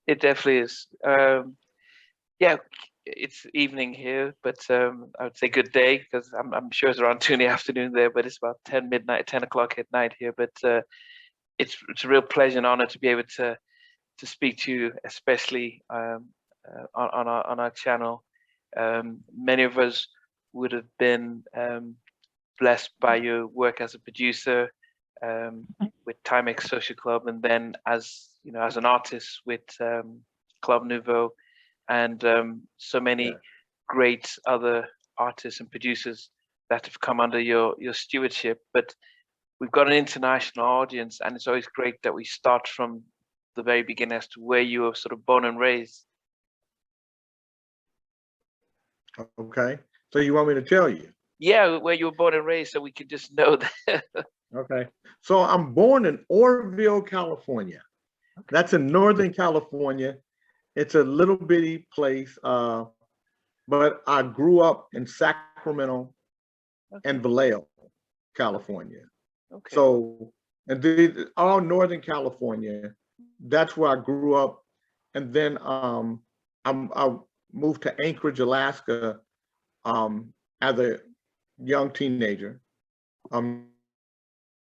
It definitely is. Yeah, it's evening here, but I would say good day because I'm sure it's around 2 in the afternoon there, but it's about 10 midnight, 10 o'clock at night here. But it's a real pleasure and honor to be able to speak to you, especially on our channel. Many of us would have been blessed by your work as a producer with Timex Social Club, and then as as an artist with Club Nouveau, and so many great other artists and producers that have come under your stewardship. But we've got an international audience, and it's always great that we start from the very beginning as to where you were sort of born and raised. Okay. So you want me to tell you? Yeah, where you were born and raised, so we could just know that. Okay. So I'm born in Oroville, California. Okay. That's in Northern California. It's a little bitty place, but I grew up in Sacramento and Vallejo, California. Okay. So, and all Northern California, that's where I grew up. And then I moved to Anchorage, Alaska as a young teenager.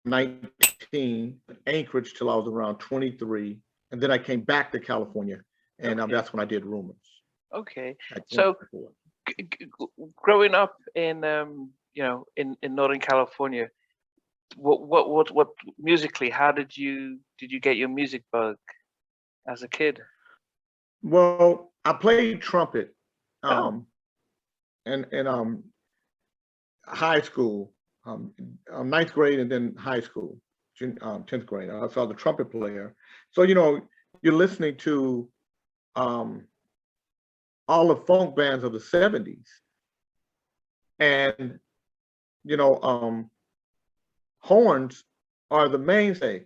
19 Anchorage till I was around 23. And then I came back to California, and that's when I did Rumors. Okay. So growing up in in Northern California, what musically, how did you get your music bug as a kid? Well, I played trumpet in high school, ninth grade, and then high school, 10th grade. I was the trumpet player. So you're listening to all the funk bands of the 70s, and horns are the mainstay.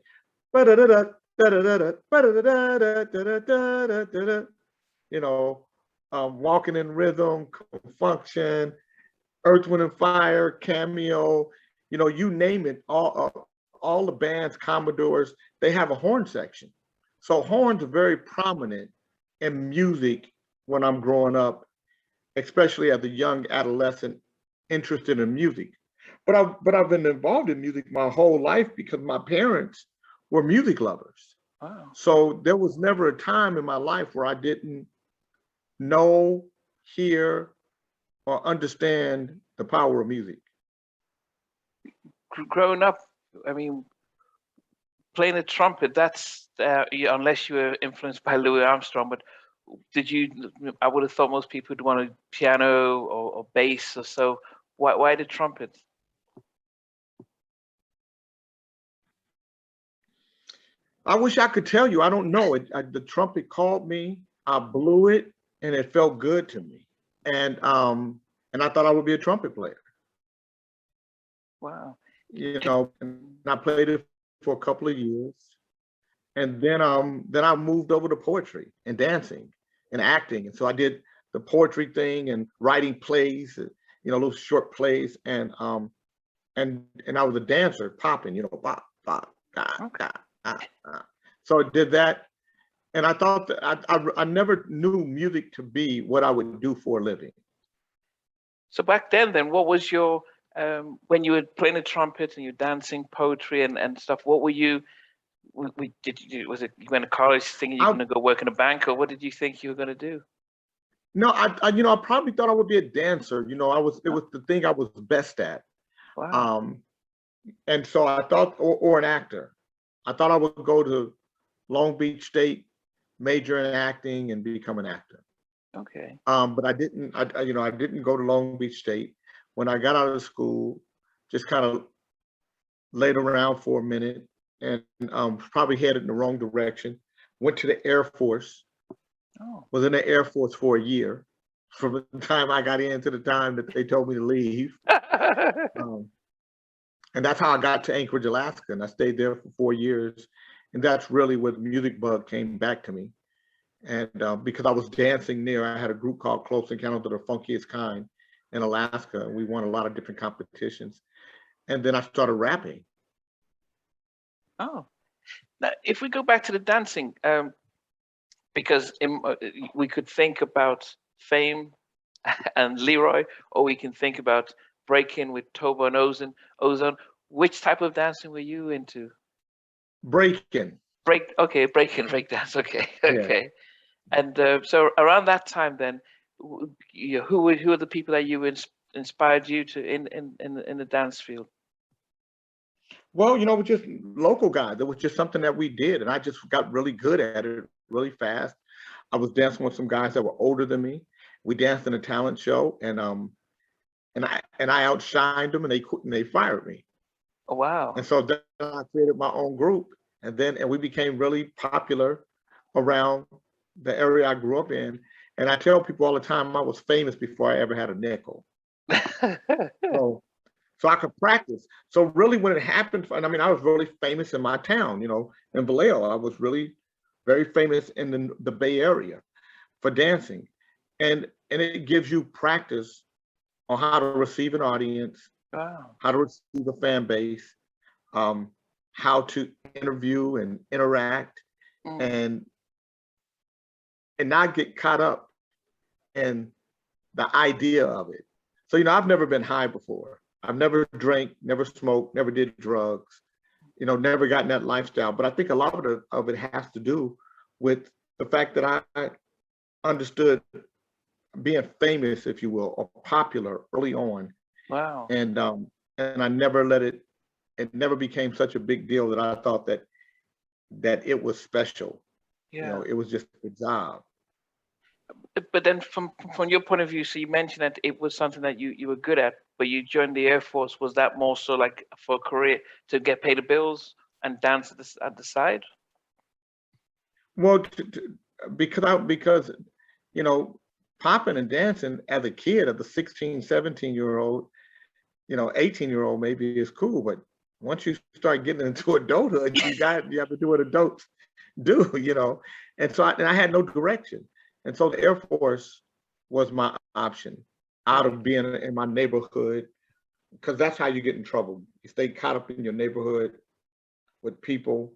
Walking in Rhythm, Function, Earth, Wind and Fire, Cameo, you name it, all the bands, Commodores, they have a horn section. So horns are very prominent in music when I'm growing up, especially as a young adolescent interested in music. But I've been involved in music my whole life because my parents were music lovers. Wow. So there was never a time in my life where I didn't know, hear, or understand the power of music. Growing up, I mean, playing the trumpet, that's unless you were influenced by Louis Armstrong, but I would have thought most people would want a piano or bass or so. Why the trumpet? I wish I could tell you. I don't know. The trumpet called me. I blew it, and it felt good to me. And I thought I would be a trumpet player. Wow. And I played it for a couple of years, and then I moved over to poetry and dancing and acting. And so I did the poetry thing and writing plays, little short plays, and I was a dancer, popping, bop, bop, da, da. So I did that, and I thought that I never knew music to be what I would do for a living. So back then, what was your when you were playing the trumpet and you're dancing, poetry and stuff? What were you? Was it you went to college thinking you're going to go work in a bank, or what did you think you were going to do? No, I probably thought I would be a dancer. It was the thing I was best at. Wow. And so I thought, or an actor. I thought I would go to Long Beach State, major in acting, and become an actor. Okay. But I didn't. I didn't go to Long Beach State. When I got out of school, just kind of laid around for a minute and probably headed in the wrong direction. Went to the Air Force. Oh. Was in the Air Force for a year, from the time I got in to the time that they told me to leave. And that's how I got to Anchorage, Alaska, and I stayed there for 4 years. And that's really where the music bug came back to me. And because I was dancing there, I had a group called Close Encounters of the Funkiest Kind in Alaska. We won a lot of different competitions. And then I started rapping. Oh, Now, if we go back to the dancing, because we could think about Fame and Leroy, or we can think about breaking with Tobo and Ozone. Which type of dancing were you into? Breaking. Okay, breaking, break dance. Okay, Yeah. okay. And so around that time, then, who are the people that inspired you to in the dance field? Well, you know, just local guys. It was just something that we did, and I just got really good at it really fast. I was dancing with some guys that were older than me. We danced in a talent show, and I outshined them, and they fired me. Oh, wow. And so then I created my own group, and we became really popular around the area I grew up in. And I tell people all the time I was famous before I ever had a nickel. So so I could practice. So really when it happened, and I mean, I was really famous in my town, you know, in Vallejo. I was really very famous in the Bay Area for dancing. And it gives you practice on how to receive an audience, Wow. how to receive a fan base, how to interview and interact, Mm. and not get caught up in the idea of it. So, you know, I've never been high before. I've never drank, never smoked, never did drugs, you know, never gotten that lifestyle. But I think a lot of it has to do with the fact that I understood being famous, if you will, or popular early on. Wow. And I never let it never became such a big deal that I thought that it was special. You Yeah. know, it was just a job. But then from your point of view, so you mentioned that it was something that you were good at, but you joined the Air Force. Was that more so like for a career to get paid the bills and dance at the side? Well, because you know, popping and dancing as a kid, as a 16, 17-year-old, you know, 18-year-old maybe is cool, but once you start getting into adulthood, you have to do what adults do, you know. And so I had no direction. And so the Air Force was my option out Right. of being in my neighborhood, because that's how you get in trouble. You stay caught up in your neighborhood with people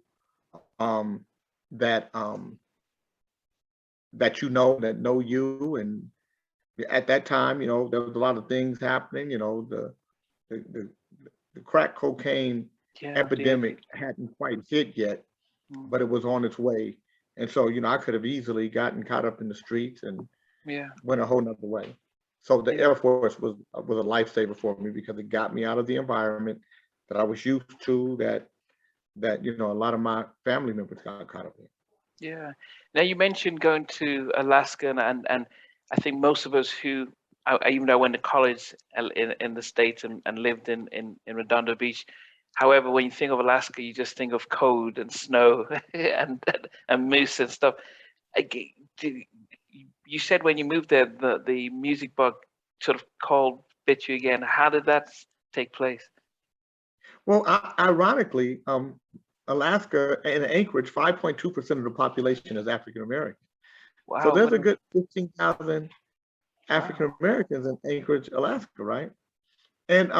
um, that that that know you. And at that time, you know, there was a lot of things happening. You know, the, the, the crack cocaine Yeah. epidemic hadn't quite hit yet, Mm. but it was on its way. And so, you know, I could have easily gotten caught up in the streets and Yeah. went a whole nother way. So the Yeah. Air Force was a lifesaver for me because it got me out of the environment that I was used to, that you know a lot of my family members got caught up in. Yeah. Now you mentioned going to Alaska, and I think most of us who, even though I went to college in the States and lived in Redondo Beach. However, when you think of Alaska, you just think of cold and snow and moose and stuff. You said when you moved there, the music bug sort of cold bit you again. How did that take place? Well, ironically, Alaska and Anchorage, 5.2% of the population is African American. So Wow. there's a good 15,000 African Wow. Americans in Anchorage, Alaska, right? And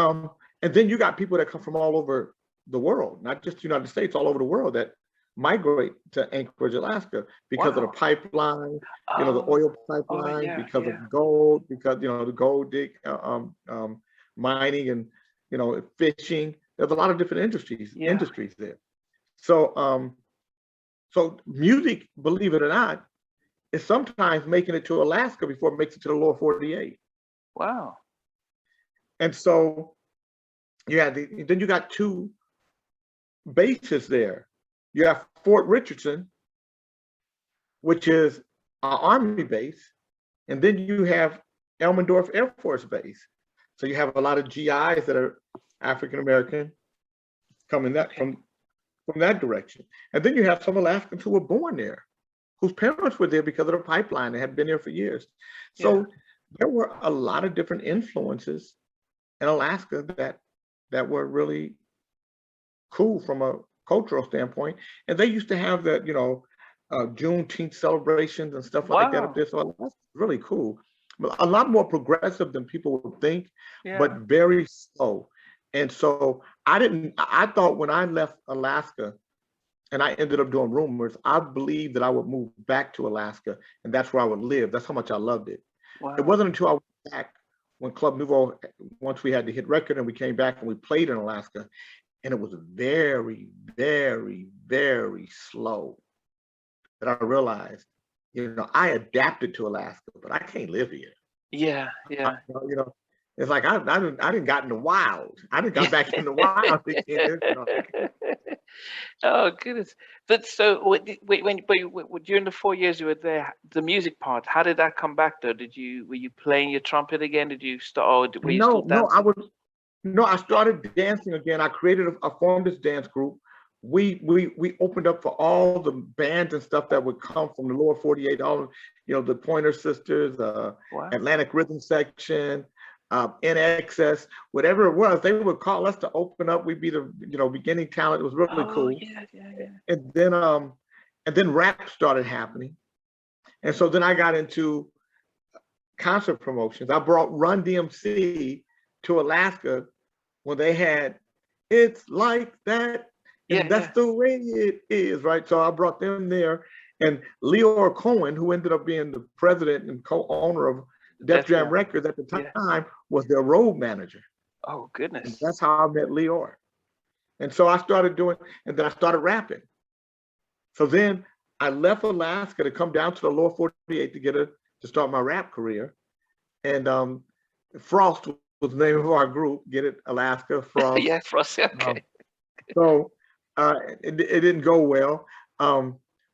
and then you got people that come from all over the world, not just the United States, all over the world that migrate to Anchorage, Alaska because of the Wow. pipeline, you know, the Oh. oil Oh pipeline, yeah. because Yeah. of gold, because you know the gold dig, mining, and you know fishing. There's a lot of different Yeah. industries there. So so music, believe it or not, is sometimes making it to Alaska before it makes it to the lower 48. Wow. And so then you got two bases there. You have Fort Richardson, which is our Army base, and then you have Elmendorf Air Force Base. So you have a lot of GIs that are African American coming Okay. from that direction. And then you have some Alaskans who were born there, whose parents were there because of the pipeline. They had been there for years. Yeah. So there were a lot of different influences in Alaska that were really cool from a cultural standpoint. And they used to have that, you know, Juneteenth celebrations and stuff like that up Wow. there. So that's really cool. A lot more progressive than people would think, Yeah. but very slow. And so I thought when I left Alaska and I ended up doing Rumors, I believed that I would move back to Alaska, and that's where I would live. That's how much I loved it. It Wow. wasn't until I went back when Club Nouveau, once we had the hit record and we came back and we played in Alaska, and it was very, very, very slow, that I realized, I adapted to Alaska, but I can't live here. Yeah, yeah. It's like I didn't got in the wild. I didn't got back in the wild again. Oh goodness! But so during the 4 years you were there, the music part, how did that come back though? Were you playing your trumpet again? Did you start? Or were you still No, dancing? I started dancing again. I formed this dance group. We opened up for all the bands and stuff that would come from the lower 48, all the Pointer Sisters, Wow. Atlantic Rhythm Section, in excess, whatever it was, they would call us to open up. We'd be the beginning talent. It was really cool. Yeah. And then rap started happening, and so then I got into concert promotions. I brought Run DMC to Alaska when they had "It's Like That," and that's the way it is, right? So I brought them there, and Leor Cohen, who ended up being the president and co-owner of Def Jam Records at the time, was their road manager. Oh goodness! And that's how I met Leor. And so I started doing, and then I started rapping. So then I left Alaska to come down to the lower 48 to start my rap career. And Frost was the name of our group. Get it, Alaska, Frost. Yeah, Frost. Okay. So it didn't go well.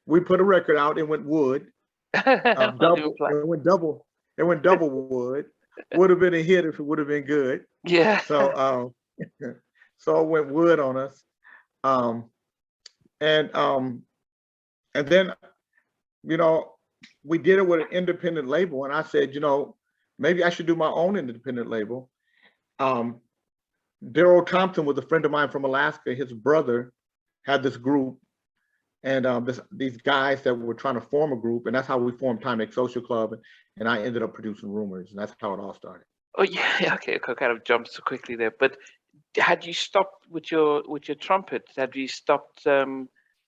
We put a record out. It went wood. It went double wood. Would have been a hit if it would have been good. Yeah. So so it went wood on us. And then we did it with an independent label, and I said, maybe I should do my own independent label. Daryl Thompson was a friend of mine from Alaska. His brother had this group, and these guys that were trying to form a group, and that's how we formed Timex Social Club, and I ended up producing Rumors, and that's how it all started. Oh yeah, okay. I kind of jumped so quickly there, but had you stopped with your trumpet? Had you stopped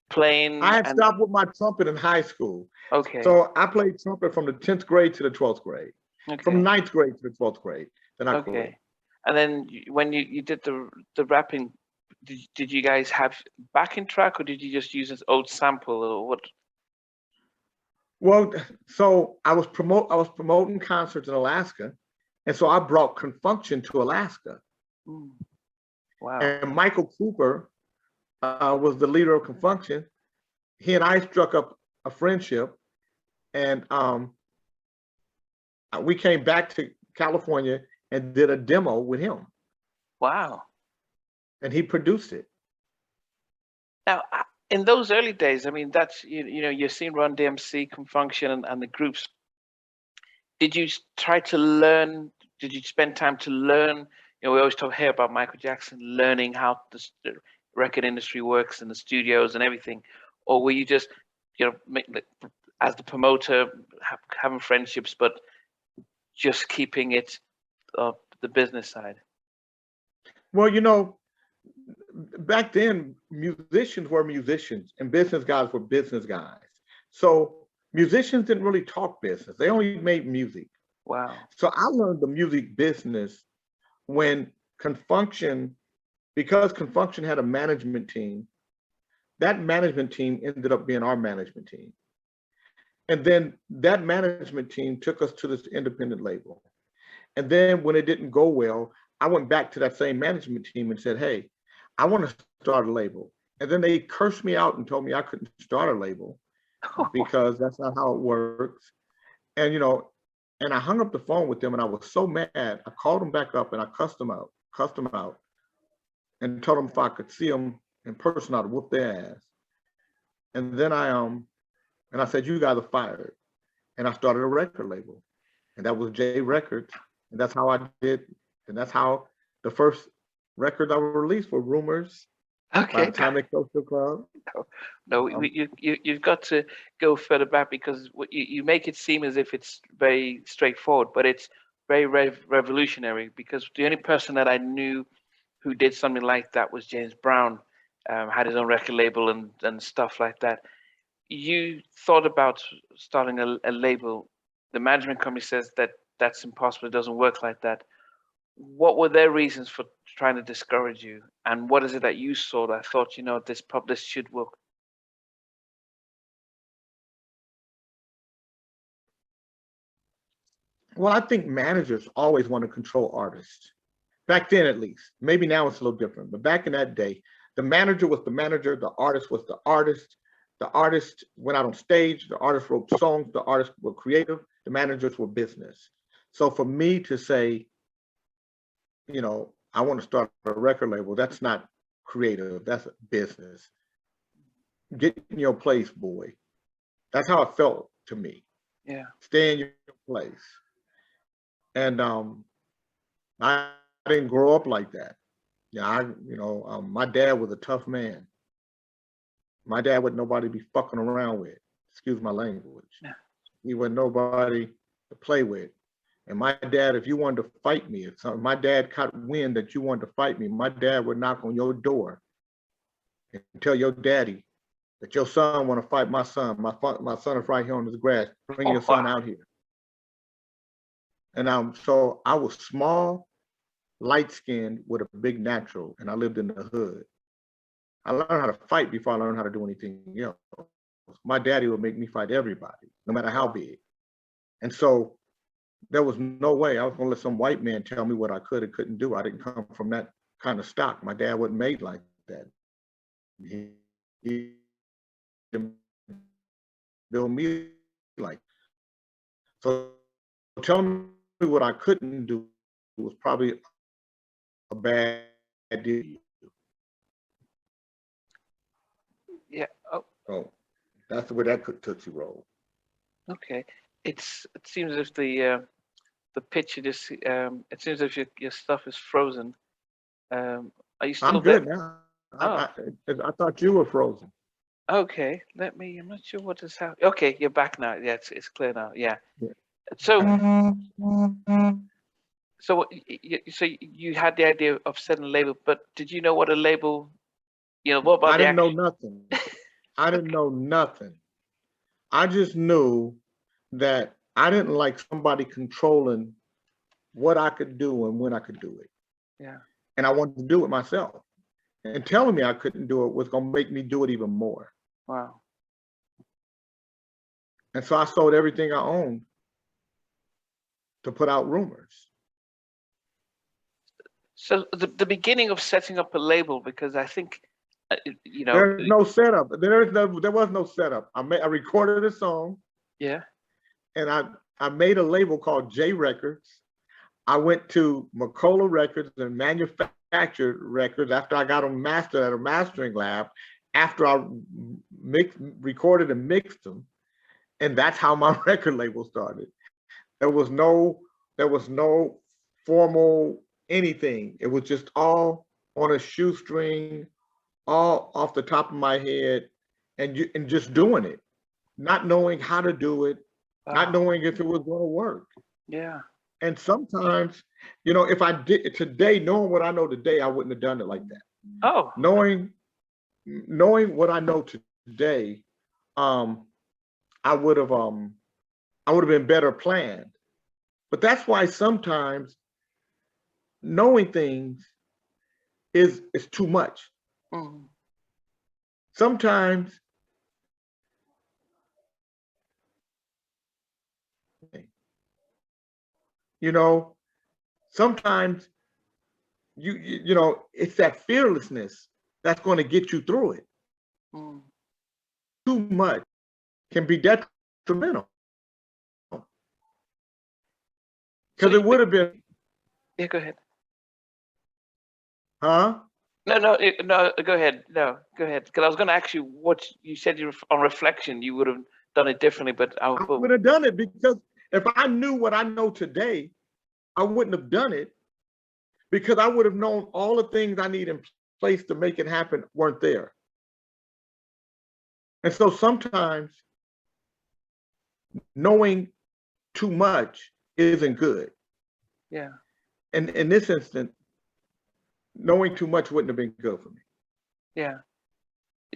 playing? I had stopped with my trumpet in high school. Okay. So I played trumpet from the 10th grade to the 12th grade. Okay. From 9th grade to the 12th grade. Then I quit. And then when you did the rapping, did you guys have backing track, or did you just use an old sample, or what? Well, so I was promoting concerts in Alaska, and so I brought Confunction to Alaska. Wow. And Michael Cooper was the leader of Confunction. He and I struck up a friendship, and we came back to California and did a demo with him. Wow. And he produced it. Now, in those early days, I mean, that's, you've seen Run DMC, Confunction, and the groups. Did you try to learn? Did you spend time to learn? We always hear about Michael Jackson learning how the record industry works in the studios and everything. Or were you just, as the promoter, having friendships, but just keeping it the business side? Well, back then, musicians were musicians and business guys were business guys. So musicians didn't really talk business. They only made music. Wow. So I learned the music business when because Confunction had a management team, that management team ended up being our management team. And then that management team took us to this independent label. And then when it didn't go well, I went back to that same management team and said, hey, I want to start a label. And then they cursed me out and told me I couldn't start a label because that's not how it works. And, and I hung up the phone with them and I was so mad. I called them back up and I cussed them out and told them if I could see them in person, I'd whoop their ass. And then I said, you guys are fired. And I started a record label, and that was J Records. And that's how I did. And that's how the first record I released were Rumors. Okay. By Timex Social Club. No, you've got to go further back, because you make it seem as if it's very straightforward, but it's very revolutionary, because the only person that I knew who did something like that was James Brown. had his own record label and stuff like that. You thought about starting a label. The management company says that that's impossible. It doesn't work like that. What were their reasons for trying to discourage you? And what is it that you saw that thought, this should work? Well, I think managers always want to control artists. Back then, at least. Maybe now it's a little different, but back in that day, the manager was the manager, the artist was the artist. The artist went out on stage, the artist wrote songs, the artists were creative, the managers were business. So for me to say, I want to start a record label, that's not creative, that's business. Get in your place, boy. That's how it felt to me. Yeah. Stay in your place. And I didn't grow up like that. My dad was a tough man. My dad wasn't nobody to be fucking around with. Excuse my language. Yeah. He wasn't nobody to play with. And my dad, if you wanted to fight me, my dad caught wind that you wanted to fight me, my dad would knock on your door and tell your daddy that your son want to fight my son. My son is right here on this grass. Bring your son out here. And so I was small, light-skinned with a big natural, and I lived in the hood. I learned how to fight before I learned how to do anything else. My daddy would make me fight everybody, no matter how big. And so there was no way I was gonna let some white man tell me what I could and couldn't do. I didn't come from that kind of stock. My dad wasn't made like that. He didn't build me like. So telling me what I couldn't do was probably a bad deal. Yeah. Oh. So that's the way that Tootsie roll. Okay. It seems as if the picture just it seems as if your stuff is frozen. Are you still I'm good there? now. Oh. I thought you were frozen. Okay. I'm not sure what is happening. Okay, you're back now. Yeah, it's clear now. Yeah. Yeah. So you had the idea of setting a label, but did you know what a label? What about I didn't know nothing. I didn't know nothing. I just knew that I didn't like somebody controlling what I could do and when I could do it. Yeah. And I wanted to do it myself. And telling me I couldn't do it was going to make me do it even more. Wow. And so I sold everything I owned to put out rumors. So the beginning of setting up a label, because I think, There's no setup. There was no setup. I recorded a song. Yeah. And I made a label called J Records. I went to Macola Records and manufactured records after I got them mastered at a mastering lab, after I recorded and mixed them. And that's how my record label started. There was no formal anything. It was just all on a shoestring, all off the top of my head, and just doing it, not knowing how to do it, not knowing if it was going to work. Yeah. And sometimes, if I did it today, knowing what I know today, I wouldn't have done it like that. Oh. Knowing what I know today, I would have been better planned. But that's why sometimes knowing things is too much. Mm. Sometimes sometimes it's that fearlessness that's going to get you through it. Mm. Too much can be detrimental. Because it would have been. Yeah, go ahead. Huh? No, go ahead. No, go ahead. Because I was going to ask you what you said. On reflection, you would have done it differently, but I would have done it, because if I knew what I know today, I wouldn't have done it, because I would have known all the things I need in place to make it happen weren't there. And so sometimes knowing too much isn't good. Yeah. And in this instance, knowing too much wouldn't have been good for me. Yeah.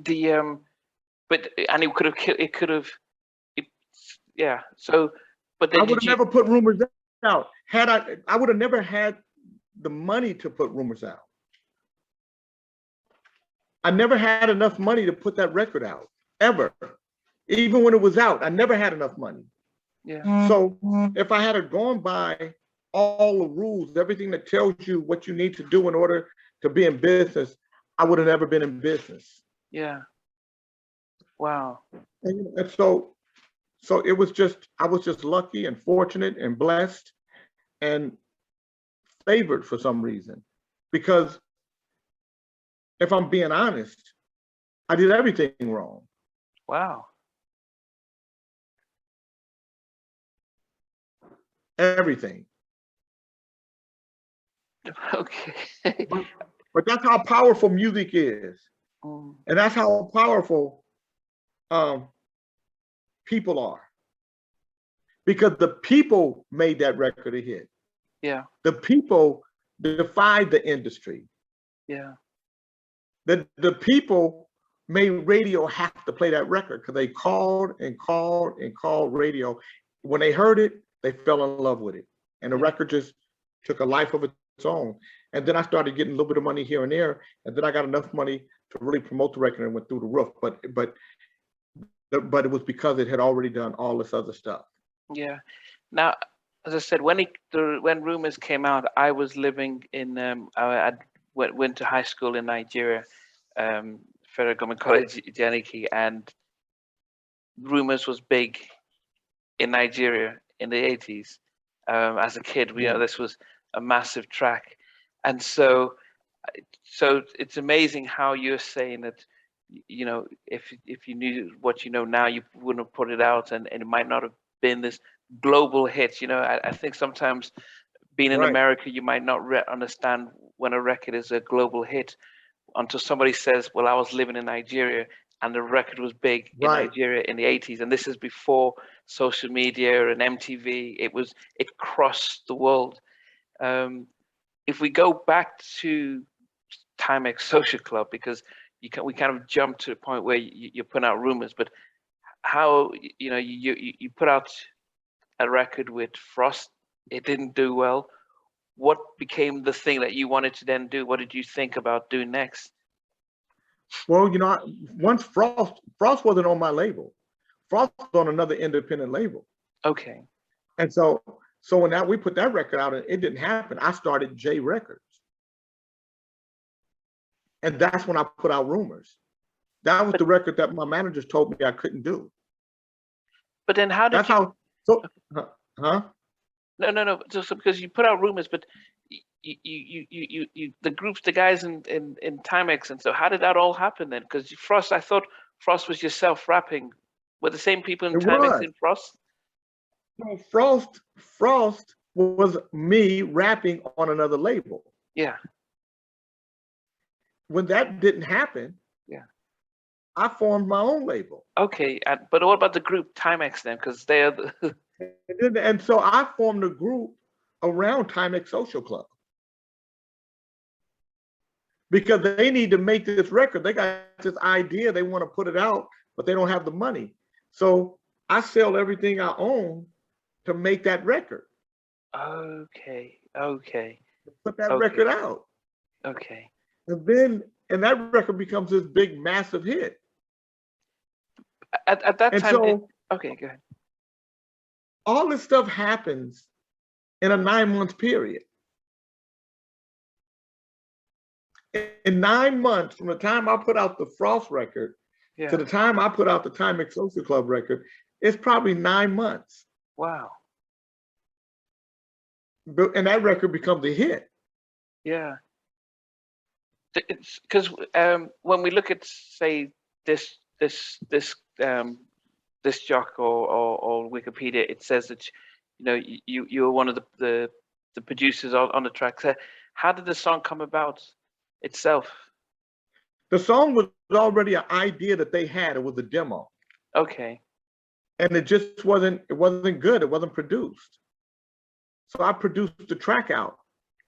The but and it could have it, yeah. So, but I then would did have you? never put rumors out. Had I would have never had the money to put rumors out. I never had enough money to put that record out, ever. Even when it was out, I never had enough money. Yeah. So if I had gone by all the rules, everything that tells you what you need to do in order to be in business, I would have never been in business. Yeah. Wow. And so it was just, I was just lucky and fortunate and blessed and favored for some reason. Because if I'm being honest, I did everything wrong. Wow. Everything. Okay. But that's how powerful music is. Mm, And that's how powerful people are. Because the people made that record a hit. yeah. The people defied the industry. Yeah. The people made radio have to play that record because they called and called and called radio. When they heard it, they fell in love with it. And the Yeah. record just took a life of its own. And then I started getting a little bit of money here and there. And then I got enough money to really promote the record and went through the roof. But it was because it had already done all this other stuff. Yeah. Now, as I said, when rumors came out, I was living in I went to high school in Nigeria, Federal Government College, Janiki, and rumors was big in Nigeria in the 80s. As a kid, this was a massive track, and so it's amazing how you're saying that, if you knew what you know now, you wouldn't have put it out, and it might not have been this global hit. I think sometimes being in Right. America, you might not understand when a record is a global hit until somebody says, well, I was living in Nigeria and the record was big in Right. Nigeria in the 80s. And this is before social media and MTV. It crossed the world. If we go back to Timex Social Club, because we kind of jumped to a point where you're putting out rumors, but how, you put out a record with Frost, it didn't do well. What became the thing that you wanted to then do? What did you think about doing next? Well, once Frost wasn't on my label. Frost was on another independent label. Okay. And so when we put that record out and it didn't happen, I started J Records. And that's when I put out Rumors. That was the record that my managers told me I couldn't do. But then how did that's how, so, huh? No. Just because you put out Rumors, but the groups, the guys in Timex, and so how did that all happen then? Because Frost, I thought Frost was yourself rapping. Were the same people in Timex in Frost? No, Frost was me rapping on another label. Yeah. When that didn't happen, yeah, I formed my own label. Okay, but what about the group Timex then? Because they are the and so I formed a group around Timex Social Club. Because they need to make this record. They got this idea, they want to put it out, but they don't have the money. So I sell everything I own to make that record. Okay. Put that record out. Okay. And that record becomes this big, massive hit. At that time, so, okay, go ahead. All this stuff happens in a 9-month period. In 9 months, from the time I put out the Frost record to the time I put out the Timex Social Club record, it's probably 9 months. Wow. And that record becomes a hit. Yeah. It's because when we look at, say, this jock or Wikipedia, it says that you were one of the producers on the track. So how did the song come about itself? The song was already an idea that they had. It was a demo. Okay. And it just wasn't good. It wasn't produced. So I produced the track out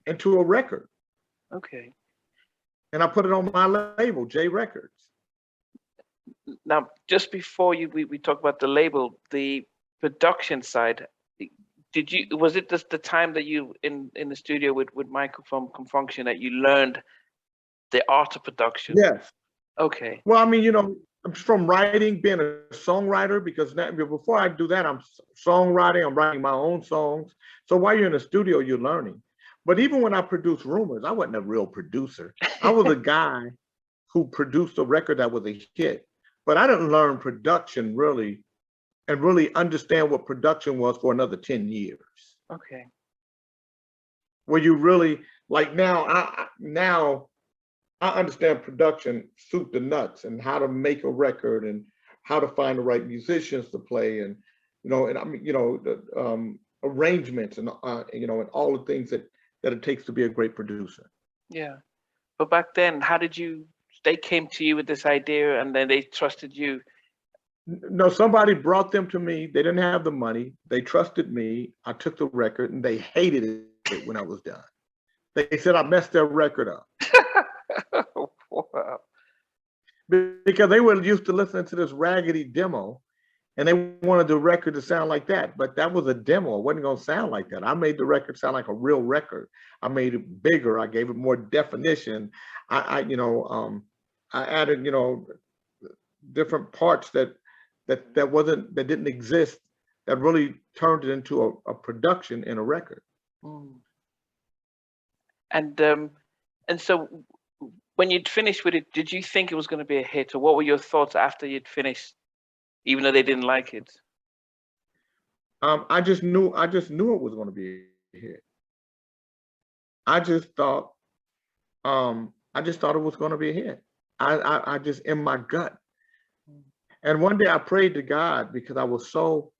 into a record. Okay. And I put it on my label, J Records. Now, just before we talk about the label, the production side, was it just the time that you in the studio with Michael from Confunction that you learned the art of production? Yes. Okay. Well, I mean, I'm from writing, being a songwriter, because now, before I do that, I'm songwriting, I'm writing my own songs. So while you're in the studio, you're learning. But even when I produced Rumors, I wasn't a real producer. I was a guy who produced a record that was a hit. But I didn't learn production really and really understand what production was for another 10 years. Okay. Where you really, like now I understand production soup to nuts and how to make a record and how to find the right musicians to play and and I mean the arrangements and and all the things that it takes to be a great producer. Yeah. But back then, how did they came to you with this idea and then they trusted you? No, somebody brought them to me. They didn't have the money. They trusted me. I took the record and they hated it when I was done. They said I messed their record up. Wow. Because they were used to listening to this raggedy demo and they wanted the record to sound like that. But that was a demo. It wasn't going to sound like that. I made the record sound like a real record. I made it bigger. I gave it more definition. I added, different parts that didn't exist, that really turned it into a production in a record. Mm. And so when you'd finished with it, did you think it was going to be a hit, or what were your thoughts after you'd finished, even though they didn't like it? I just knew it was going to be a hit. I just thought it was going to be a hit. I just, in my gut. And one day I prayed to God because I was so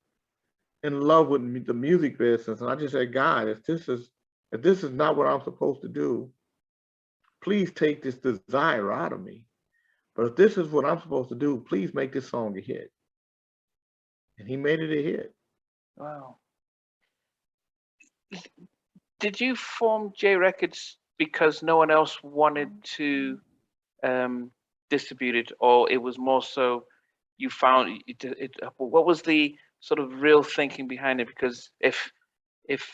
in love with the music business, and I just said, God, if this is not what I'm supposed to do, please take this desire out of me. But if this is what I'm supposed to do, please make this song a hit. And he made it a hit. Wow. Did you form J Records because no one else wanted to distribute it, or it was more so you found it? What was the sort of real thinking behind it? Because if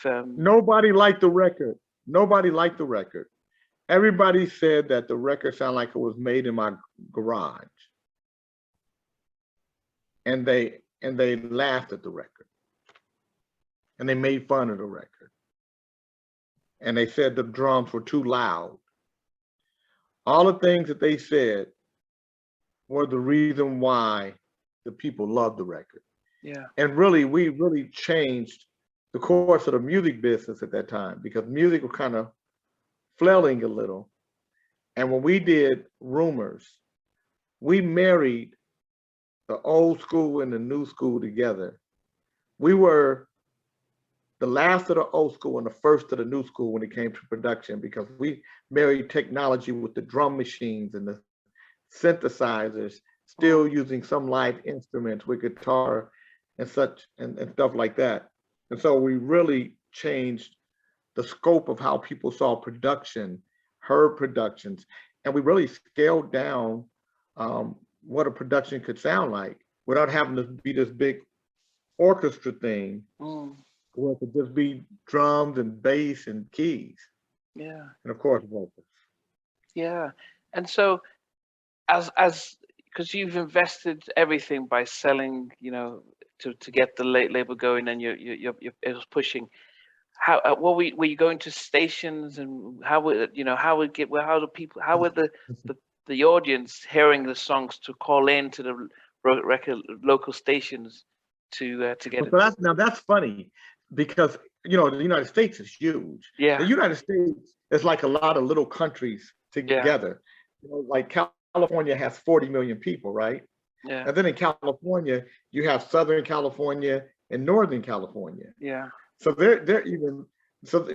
nobody liked the record, everybody said that the record sounded like it was made in my garage, and they laughed at the record, and they made fun of the record, and they said the drums were too loud. All the things that they said were the reason why the people loved the record. Yeah. And really, we really changed the course of the music business at that time, because music was kind of flailing a little. And when we did Rumors, we married the old school and the new school together. We were the last of the old school and the first of the new school when it came to production, because we married technology with the drum machines and the synthesizers, still using some live instruments with guitar and such and stuff like that. And so we really changed the scope of how people saw production, heard productions, and we really scaled down what a production could sound like without having to be this big orchestra thing, where it could just be drums and bass and keys. Yeah. And of course, vocals. Yeah. And so as because you've invested everything by selling, to get the label going, and you're it was pushing. How what were you going to stations, and how would how would get how do people how were the audience hearing the songs to call in to the record local stations to get So that's funny, because the United States is huge. Yeah. The United States is like a lot of little countries together. Like California has 40 million people, right? Yeah. And then in California, you have Southern California and Northern California. Yeah. So they're even so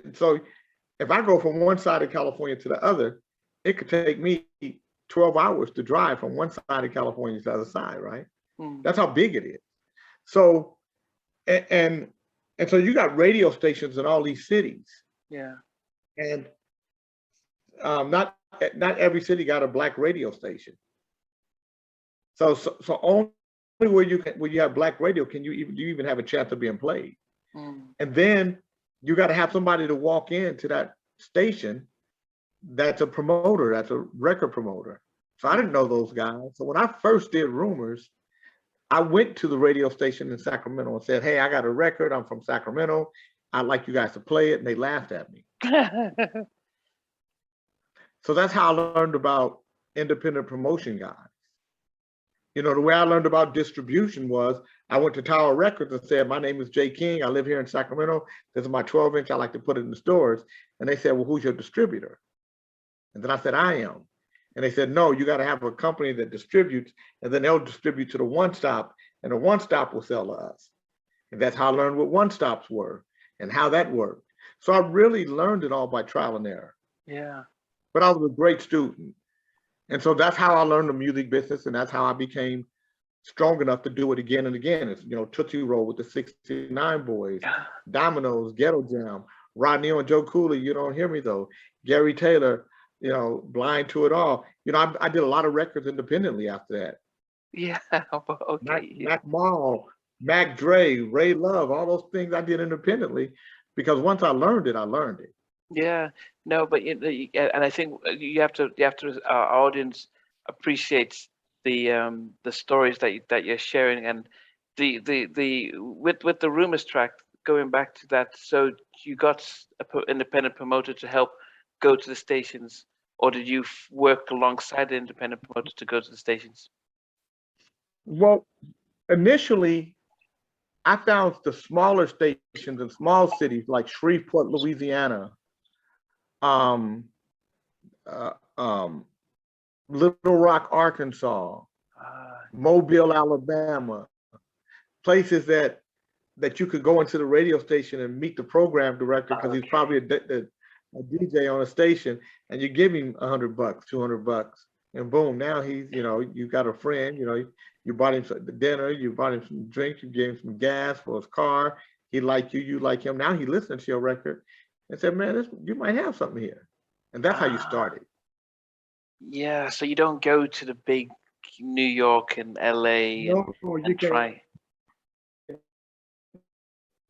if I go from one side of California to the other, it could take me 12 hours to drive from one side of California to the other side, right? That's how big it is. So and so you got radio stations in all these cities. Yeah. And not every city got a black radio station. So only where you have black radio can you even have a chance of being played. And then you got to have somebody to walk into that station that's a promoter, that's a record promoter. So I didn't know those guys. So when I first did Rumors, I went to the radio station in Sacramento and said, hey, I got a record. I'm from Sacramento. I'd like you guys to play it. And they laughed at me. So that's how I learned about independent promotion guys. You know, the way I learned about distribution was I went to Tower Records and said, my name is Jay King. I live here in Sacramento. This is my 12-inch. I like to put it in the stores. And they said, well, who's your distributor? And then I said, I am. And they said, no, you got to have a company that distributes, and then they'll distribute to the one stop, and the one stop will sell to us. And that's how I learned what one stops were and how that worked. So I really learned it all by trial and error. Yeah. But I was a great student. And so that's how I learned the music business, and that's how I became strong enough to do it again and again. It's, you know, Tootsie Roll with the 69 Boys, Dominoes, Ghetto Jam, Rodney and Joe Cooley, You Don't Hear Me Though, Gary Taylor, you know, Blind to It All. You know, I did a lot of records independently after that. Yeah. Okay. Mac Mall, Mac Dre, Ray Love, all those things I did independently because once I learned it, I learned it. Yeah. No, but and I think you have to our audience appreciates the stories that you're sharing, and the with the Rumors track, going back to that. So you got an independent promoter to help go to the stations, or did you work alongside the independent promoter to go to the stations? Well, initially, I found the smaller stations in small cities like Shreveport, Louisiana, um, uh, um, Little Rock, Arkansas, Mobile, Alabama, places that you could go into the radio station and meet the program director because he's probably a DJ on a station, and you give him $100, $200, and boom, now he's, you know, you got a friend, you know, you bought him some dinner, you bought him some drinks, you gave him some gas for his car, he liked you, you like him. Now he listened to your record and said, man, you might have something here. And that's how you started. Yeah, so you don't go to the big New York and LA and try.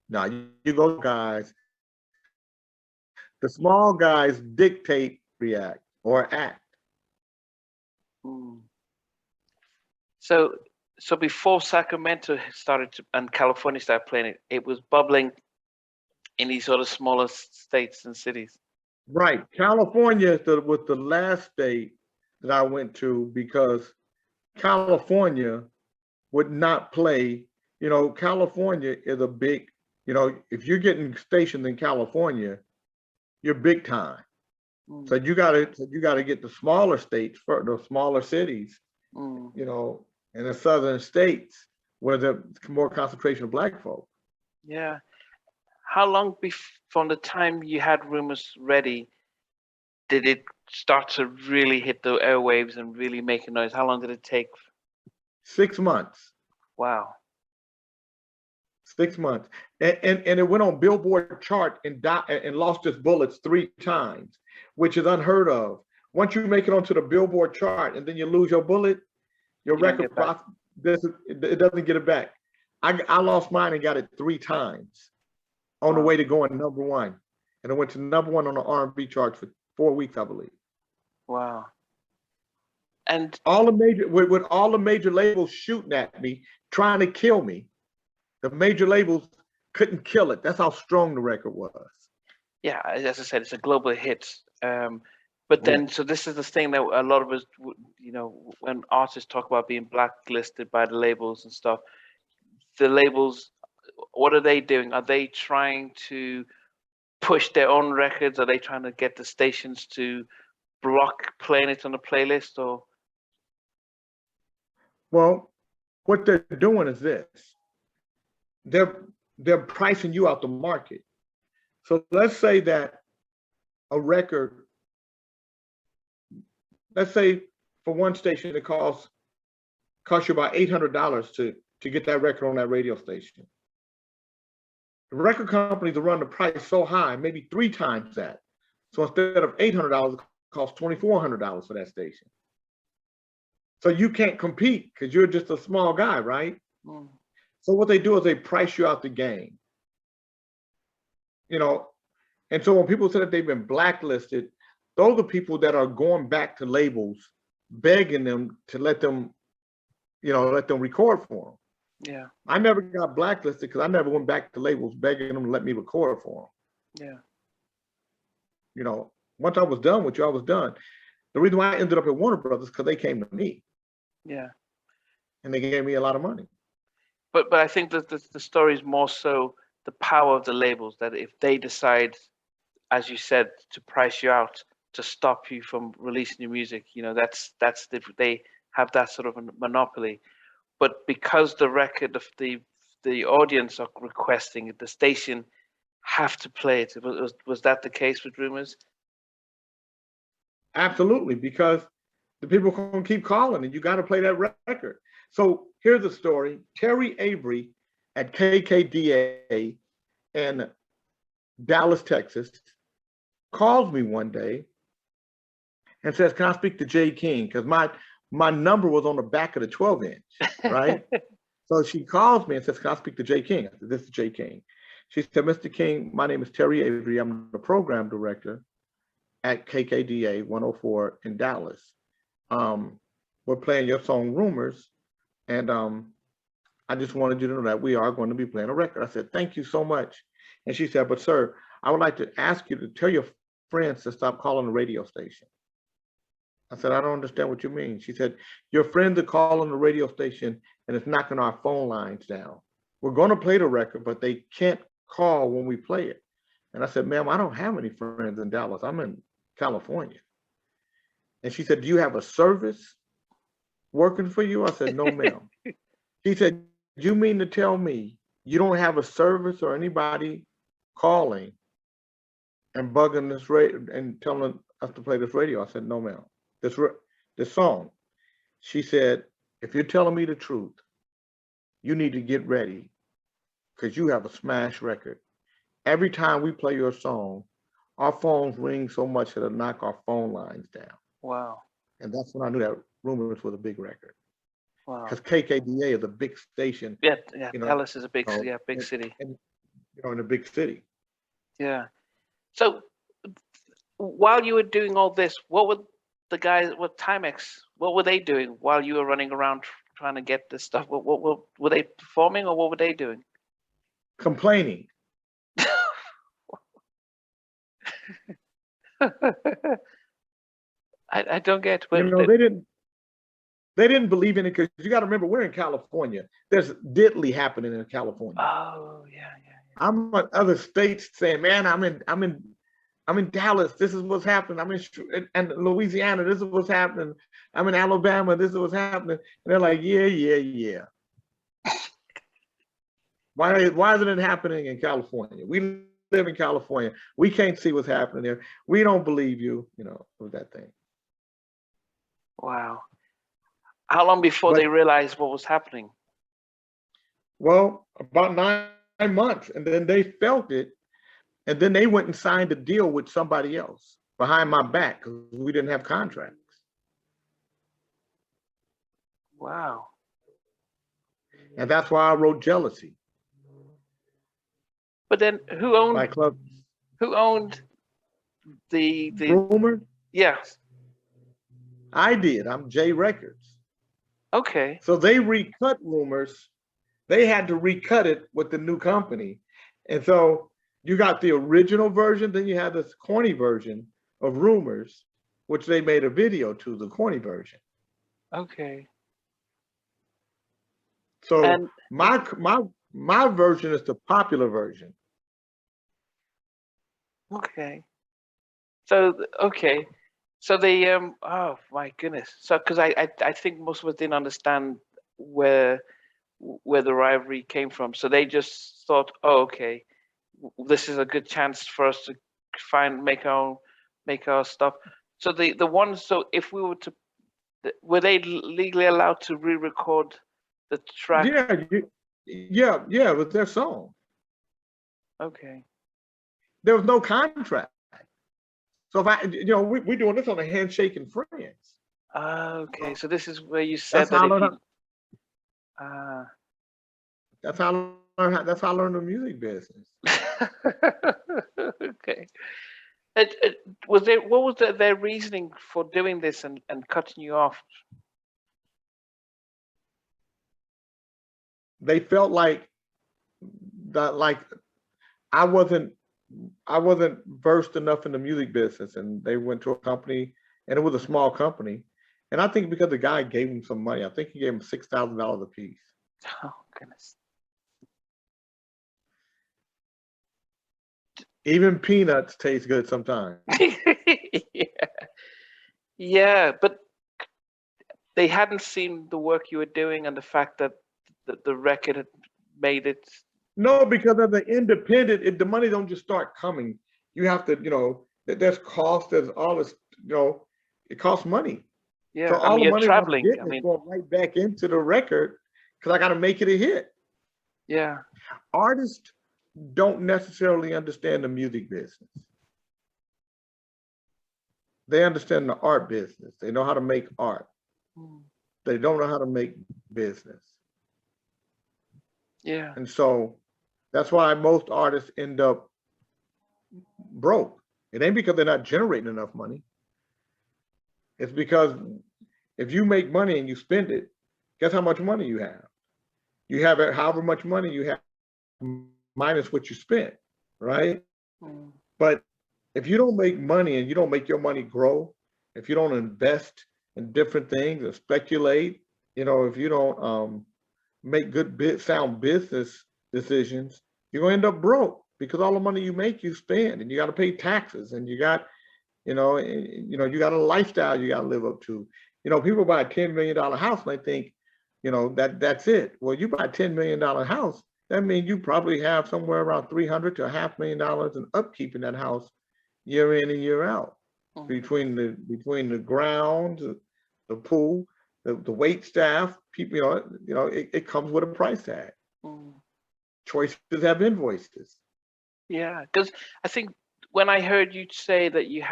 No, you go guys. The small guys dictate, react, or act. So before Sacramento started and California started playing it, it was bubbling in these sort of smaller states and cities. Right. California was the last state that I went to because California would not play. You know, California is a big, you know, if you're getting stationed in California, you're big time. So you gotta get the smaller states, for the smaller cities, you know, in the southern states where there's more concentration of black folk. Yeah. How long from the time you had Rumors ready did it start to really hit the airwaves and really make a noise? How long did it take? 6 months. Wow. 6 months. And it went on Billboard chart and lost its bullets 3 times, which is unheard of. Once you make it onto the Billboard chart and then you lose your bullet, your record it doesn't get it back. I lost mine and got it 3 times on the way to going #1. And it went to #1 on the R&B charts for 4 weeks, I believe. Wow. And all the major with all the major labels shooting at me, trying to kill me, the major labels couldn't kill it. That's how strong the record was. Yeah, as I said, it's a global hit. But then, so this is the thing that a lot of us, you know, when artists talk about being blacklisted by the labels and stuff, the labels, what are they doing? Are they trying to push their own records? Are they trying to get the stations to block playing it on the playlist? Or well, what they're doing is this: they're pricing you out the market. So let's say that a record, let's say for one station it costs you about $800 to get that record on that radio station. The record companies will run the price so high, maybe 3 times that. So instead of $800, it costs $2,400 for that station. So you can't compete because you're just a small guy, right? Mm. So what they do is they price you out the game, you know. And so when people say that they've been blacklisted, those are people that are going back to labels, begging them to let them, let them record for them. Yeah. I never got blacklisted because I never went back to labels begging them to let me record for them. Yeah. Once I was done with you, I was done. The reason why I ended up at Warner Brothers because they came to me. Yeah. And they gave me a lot of money. But I think that the story is more so the power of the labels, that if they decide, as you said, to price you out, to stop you from releasing your music, they have that sort of a monopoly. But because the record of the audience are requesting it, the station have to play it. Was that the case with Rumors? Absolutely, because the people can keep calling and you got to play that record. So here's the story. Terry Avery at KKDA in Dallas, Texas, calls me one day and says, can I speak to Jay King? Because my number was on the back of the 12-inch, right? So she calls me and says, can I speak to Jay King? I said, this is Jay King. She said, Mr. King, my name is Terry Avery. I'm the program director at KKDA 104 in Dallas. We're playing your song Rumors. And I just wanted you to know that we are going to be playing a record. I said, thank you so much. And she said, but sir, I would like to ask you to tell your friends to stop calling the radio station. I said, I don't understand what you mean. She said, your friends are calling the radio station and it's knocking our phone lines down. We're going to play the record, but they can't call when we play it. And I said, ma'am, I don't have any friends in Dallas. I'm in California. And she said, do you have a service working for you? I said, no, ma'am. She said, you mean to tell me you don't have a service or anybody calling and bugging this radio and telling us to play this radio? I said, no, ma'am. This song. She said, if you're telling me the truth, you need to get ready because you have a smash record. Every time we play your song, our phones ring so much that it'll knock our phone lines down. Wow. And that's when I knew that Rumors was a big record. Wow. Because KKDA is a big station. Yeah. Dallas is a big city. And, in a big city. Yeah. So while you were doing all this, what were the guys, Timex, what were they doing while you were running around trying to get this stuff? What were they performing or what were they doing? Complaining. I don't get. They didn't believe in it because you got to remember we're in California. There's diddly happening in California. Oh yeah. I'm in other states saying, man, I'm in Dallas. This is what's happening. I'm in Louisiana. This is what's happening. I'm in Alabama. This is what's happening. And they're like, yeah. Why isn't it happening in California? We live in California. We can't see what's happening there. We don't believe you. With that thing. Wow. How long before they realized what was happening? Well, about 9 months, and then they felt it. And then they went and signed a deal with somebody else behind my back because we didn't have contracts. Wow. And that's why I wrote Jealousy. But then who owned the Rumor? Yes. I did. I'm J Records. Okay. So they recut Rumors. They had to recut it with the new company. And so you got the original version, then you have this corny version of Rumors, which they made a video to, the corny version. Okay. So my version is the popular version. Okay. So they oh my goodness. So because I think most of us didn't understand where the rivalry came from. So they just thought, oh, okay, this is a good chance for us to make our stuff. So the ones, so if we were to, were they legally allowed to re-record the track? Yeah, it was their song. Okay. There was no contract. So if we're doing this on a handshake and friends. Okay, so this is where you said That's that how I if learned. you. Uh, That's how I learned. That's how I learned the music business. okay. It, was there what was their reasoning for doing this and cutting you off? They felt like that, like I wasn't versed enough in the music business, and they went to a company, and it was a small company, and I think because the guy gave him some money, I think he gave him $6,000 a piece. Oh goodness. Even peanuts taste good sometimes. Yeah. Yeah, but they hadn't seen the work you were doing and the fact that the record had made it. No, because as an independent, the money don't just start coming. You have to, there's cost, there's all this, it costs money. So Yeah, I all mean the you're money that I'm traveling. getting I is mean, going right back into the record because I got to make it a hit. yeah. Artists don't necessarily understand the music business. They understand the art business. They know how to make art. Mm. They don't know how to make business. Yeah. And so that's why most artists end up broke. It ain't because they're not generating enough money. It's because if you make money and you spend it, guess how much money you have? You have however much money you have minus what you spent, right? Mm. But if you don't make money and you don't make your money grow, if you don't invest in different things and speculate, if you don't make good sound business decisions, you're gonna end up broke because all the money you make, you spend, and you got to pay taxes, and you got, you got a lifestyle you got to live up to. People buy a $10 million house and they think, that's it. Well, you buy a $10 million house, that means you probably have somewhere around $300 to $500,000 in upkeep in that house year in and year out, between the grounds, the pool, the wait staff, people, it comes with a price tag. Mm. Choices have invoices. Yeah, because I think when I heard you say that you're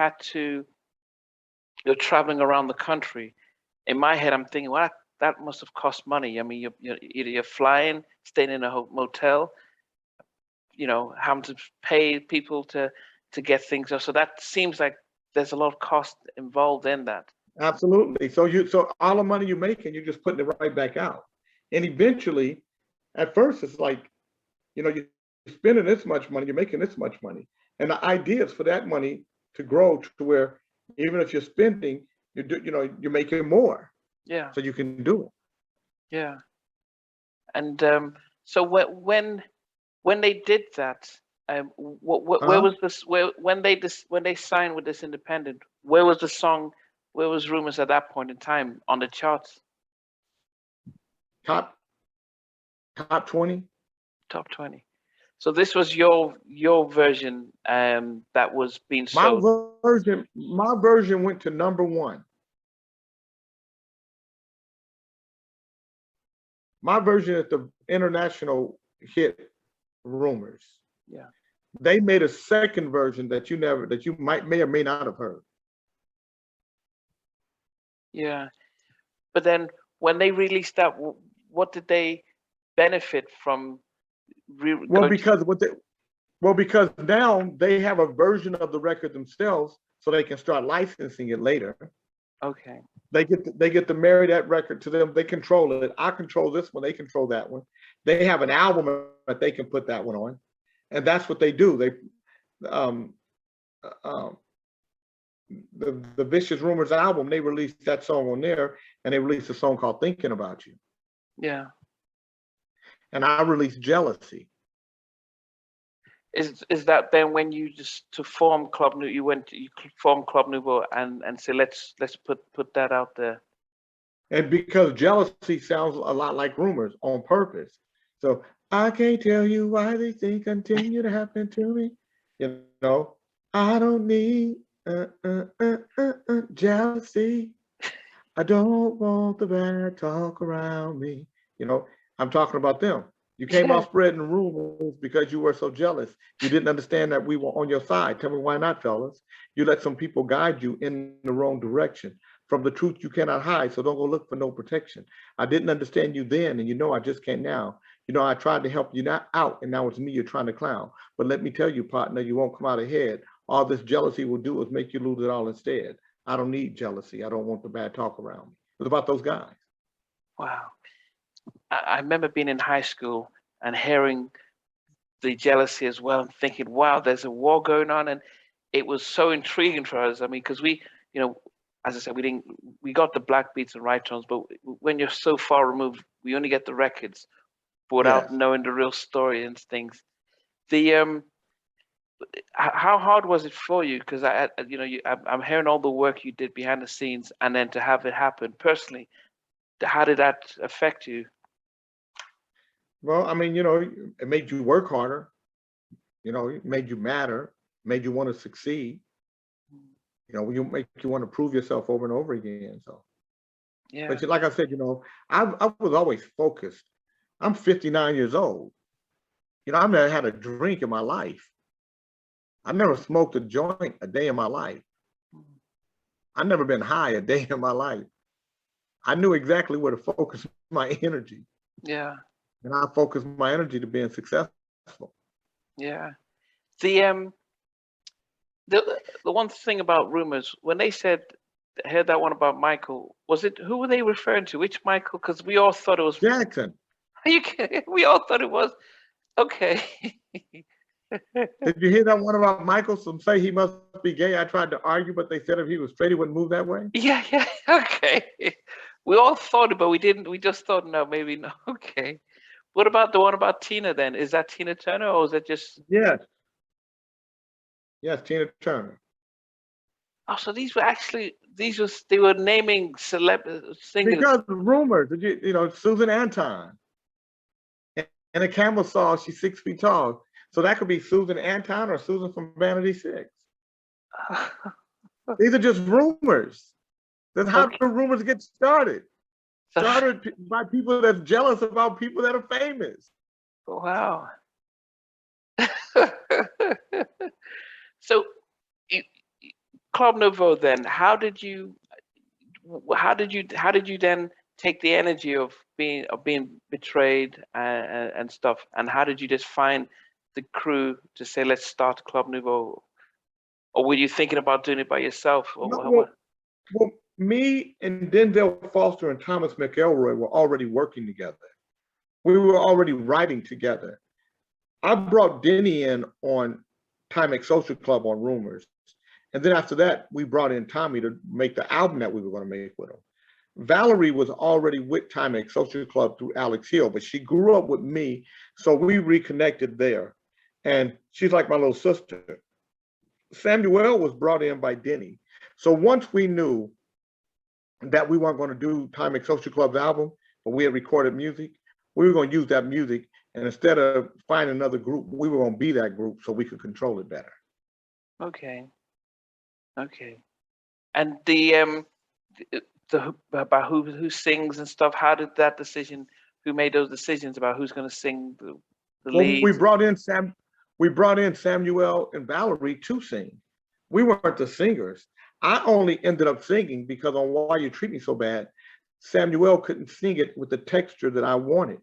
traveling around the country, in my head I'm thinking, well, that must have cost money. I mean, you're either you're flying, staying in a motel, having to pay people to get things. So that seems like there's a lot of cost involved in that. Absolutely. So all the money you're making, you're just putting it right back out. And eventually, at first, it's like, you're spending this much money, you're making this much money. And the idea is for that money to grow to where even if you're spending, you're making more. Yeah. So you can do it. Yeah. And so when they did that, where was this? When they signed with this independent, where was the song? Where was Rumors at that point in time on the charts? Top 20. Top 20. So this was your version that was being sold. My version went to #1. My version is the international hit Rumors. Yeah. They made a second version that you may or may not have heard. Yeah. But then when they released that, what did they benefit from? Because now they have a version of the record themselves, so they can start licensing it later. Okay. They get to marry that record to them. They control it. I control this one. They control that one. They have an album that they can put that one on, and that's what they do. The Vicious Rumors album, they released that song on there, and they released a song called Thinking About You. Yeah. And I released Jealousy. Is that then when you to form Club Nouveau, you formed Club Nouveau and say let's put that out there? And because Jealousy sounds a lot like Rumors on purpose. So I can't tell you why these things continue to happen to me. I don't need jealousy. I don't want the bad talk around me. I'm talking about them. You came out spreading rumors because you were so jealous. You didn't understand that we were on your side. Tell me why not, fellas? You let some people guide you in the wrong direction. From the truth you cannot hide, so don't go look for no protection. I didn't understand you then, and I just can't now. I tried to help you not out, and now it's me you're trying to clown. But let me tell you, partner, you won't come out ahead. All this jealousy will do is make you lose it all instead. I don't need jealousy. I don't want the bad talk around me. It was about those guys. Wow. I remember being in high school and hearing the jealousy as well and thinking, wow, there's a war going on. And it was so intriguing for us. I mean, because we, as I said, we got the black beats and right tones, but when you're so far removed, we only get the records without knowing the real story and things. How hard was it for you? Because I'm hearing all the work you did behind the scenes, and then to have it happen personally, how did that affect you? Well, I mean, it made you work harder. It made you matter, made you want to succeed. You make you want to prove yourself over and over again. So, yeah. But like I said, I was always focused. I'm 59 years old. I've never had a drink in my life. I've never smoked a joint a day in my life. I've never been high a day in my life. I knew exactly where to focus my energy. Yeah. And I focused my energy to being successful. Yeah. The one thing about rumors, when they heard that one about Michael, who were they referring to? Which Michael? Because we all thought it was Jackson. We all thought it was. Okay. Did you hear that one about Michael? Some say he must be gay. I tried to argue, but they said if he was straight, he wouldn't move that way. Yeah. Okay. We all thought it, but we didn't. We just thought, no, maybe no. Okay. What about the one about Tina then? Is that Tina Turner, or is that just? Yes. Yes, Tina Turner. Oh, so they were naming singers. Because rumors, Susan Anton. And a camel saw she's 6 feet tall. So that could be Susan Anton or Susan from Vanity 6. These are just rumors. That's how the rumors get started. Started by people that's jealous about people that are famous. Wow. So, Club Nouveau. Then, how did you then take the energy of being betrayed and stuff, and how did you just find the crew to say, let's start Club Nouveau? Or were you thinking about doing it by yourself? Or well, me and Denzel Foster and Thomas McElroy were already working together. We were already writing together. I brought Denny in on Timex Social Club on Rumors. And then after that, we brought in Tommy to make the album that we were going to make with him. Valerie was already with Timex Social Club through Alex Hill, but she grew up with me. So we reconnected there. And she's like my little sister. Samuel was brought in by Denny. So once we knew that we weren't going to do Timex Social Club's album, but we had recorded music, we were going to use that music. And instead of finding another group, we were going to be that group so we could control it better. Okay. And the about who sings and stuff, how did that decision, who made those decisions about who's going to sing the leads? We brought in Samuel and Valerie to sing. We weren't the singers. I only ended up singing because on Why You Treat Me So Bad, Samuel couldn't sing it with the texture that I wanted.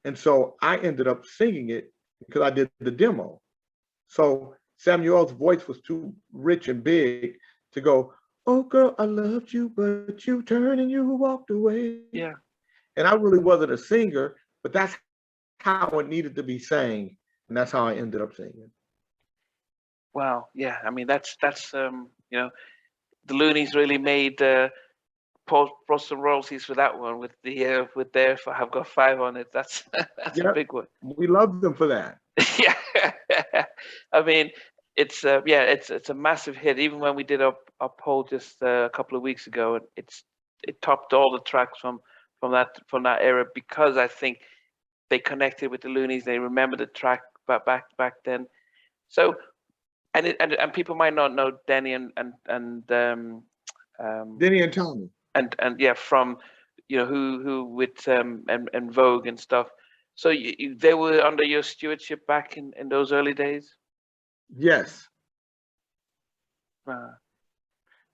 And so I ended up singing it because I did the demo. So Samuel's voice was too rich and big to go, oh girl, I loved you, but you turned and you walked away. Yeah. And I really wasn't a singer, but that's how it needed to be sang. And that's how I ended up singing. Wow. Yeah. I mean, that's the Loonies really made brought some royalties for that one with their I've Got Five on it. That's a big one. We love them for that. Yeah. I mean, it's a massive hit. Even when we did our poll just a couple of weeks ago, it topped all the tracks from that era, because I think they connected with the Loonies. They remember the track back then. So, and people might not know Denny and Denny and Tommy. And yeah, from who with and Vogue and stuff. So they were under your stewardship back in those early days? Yes.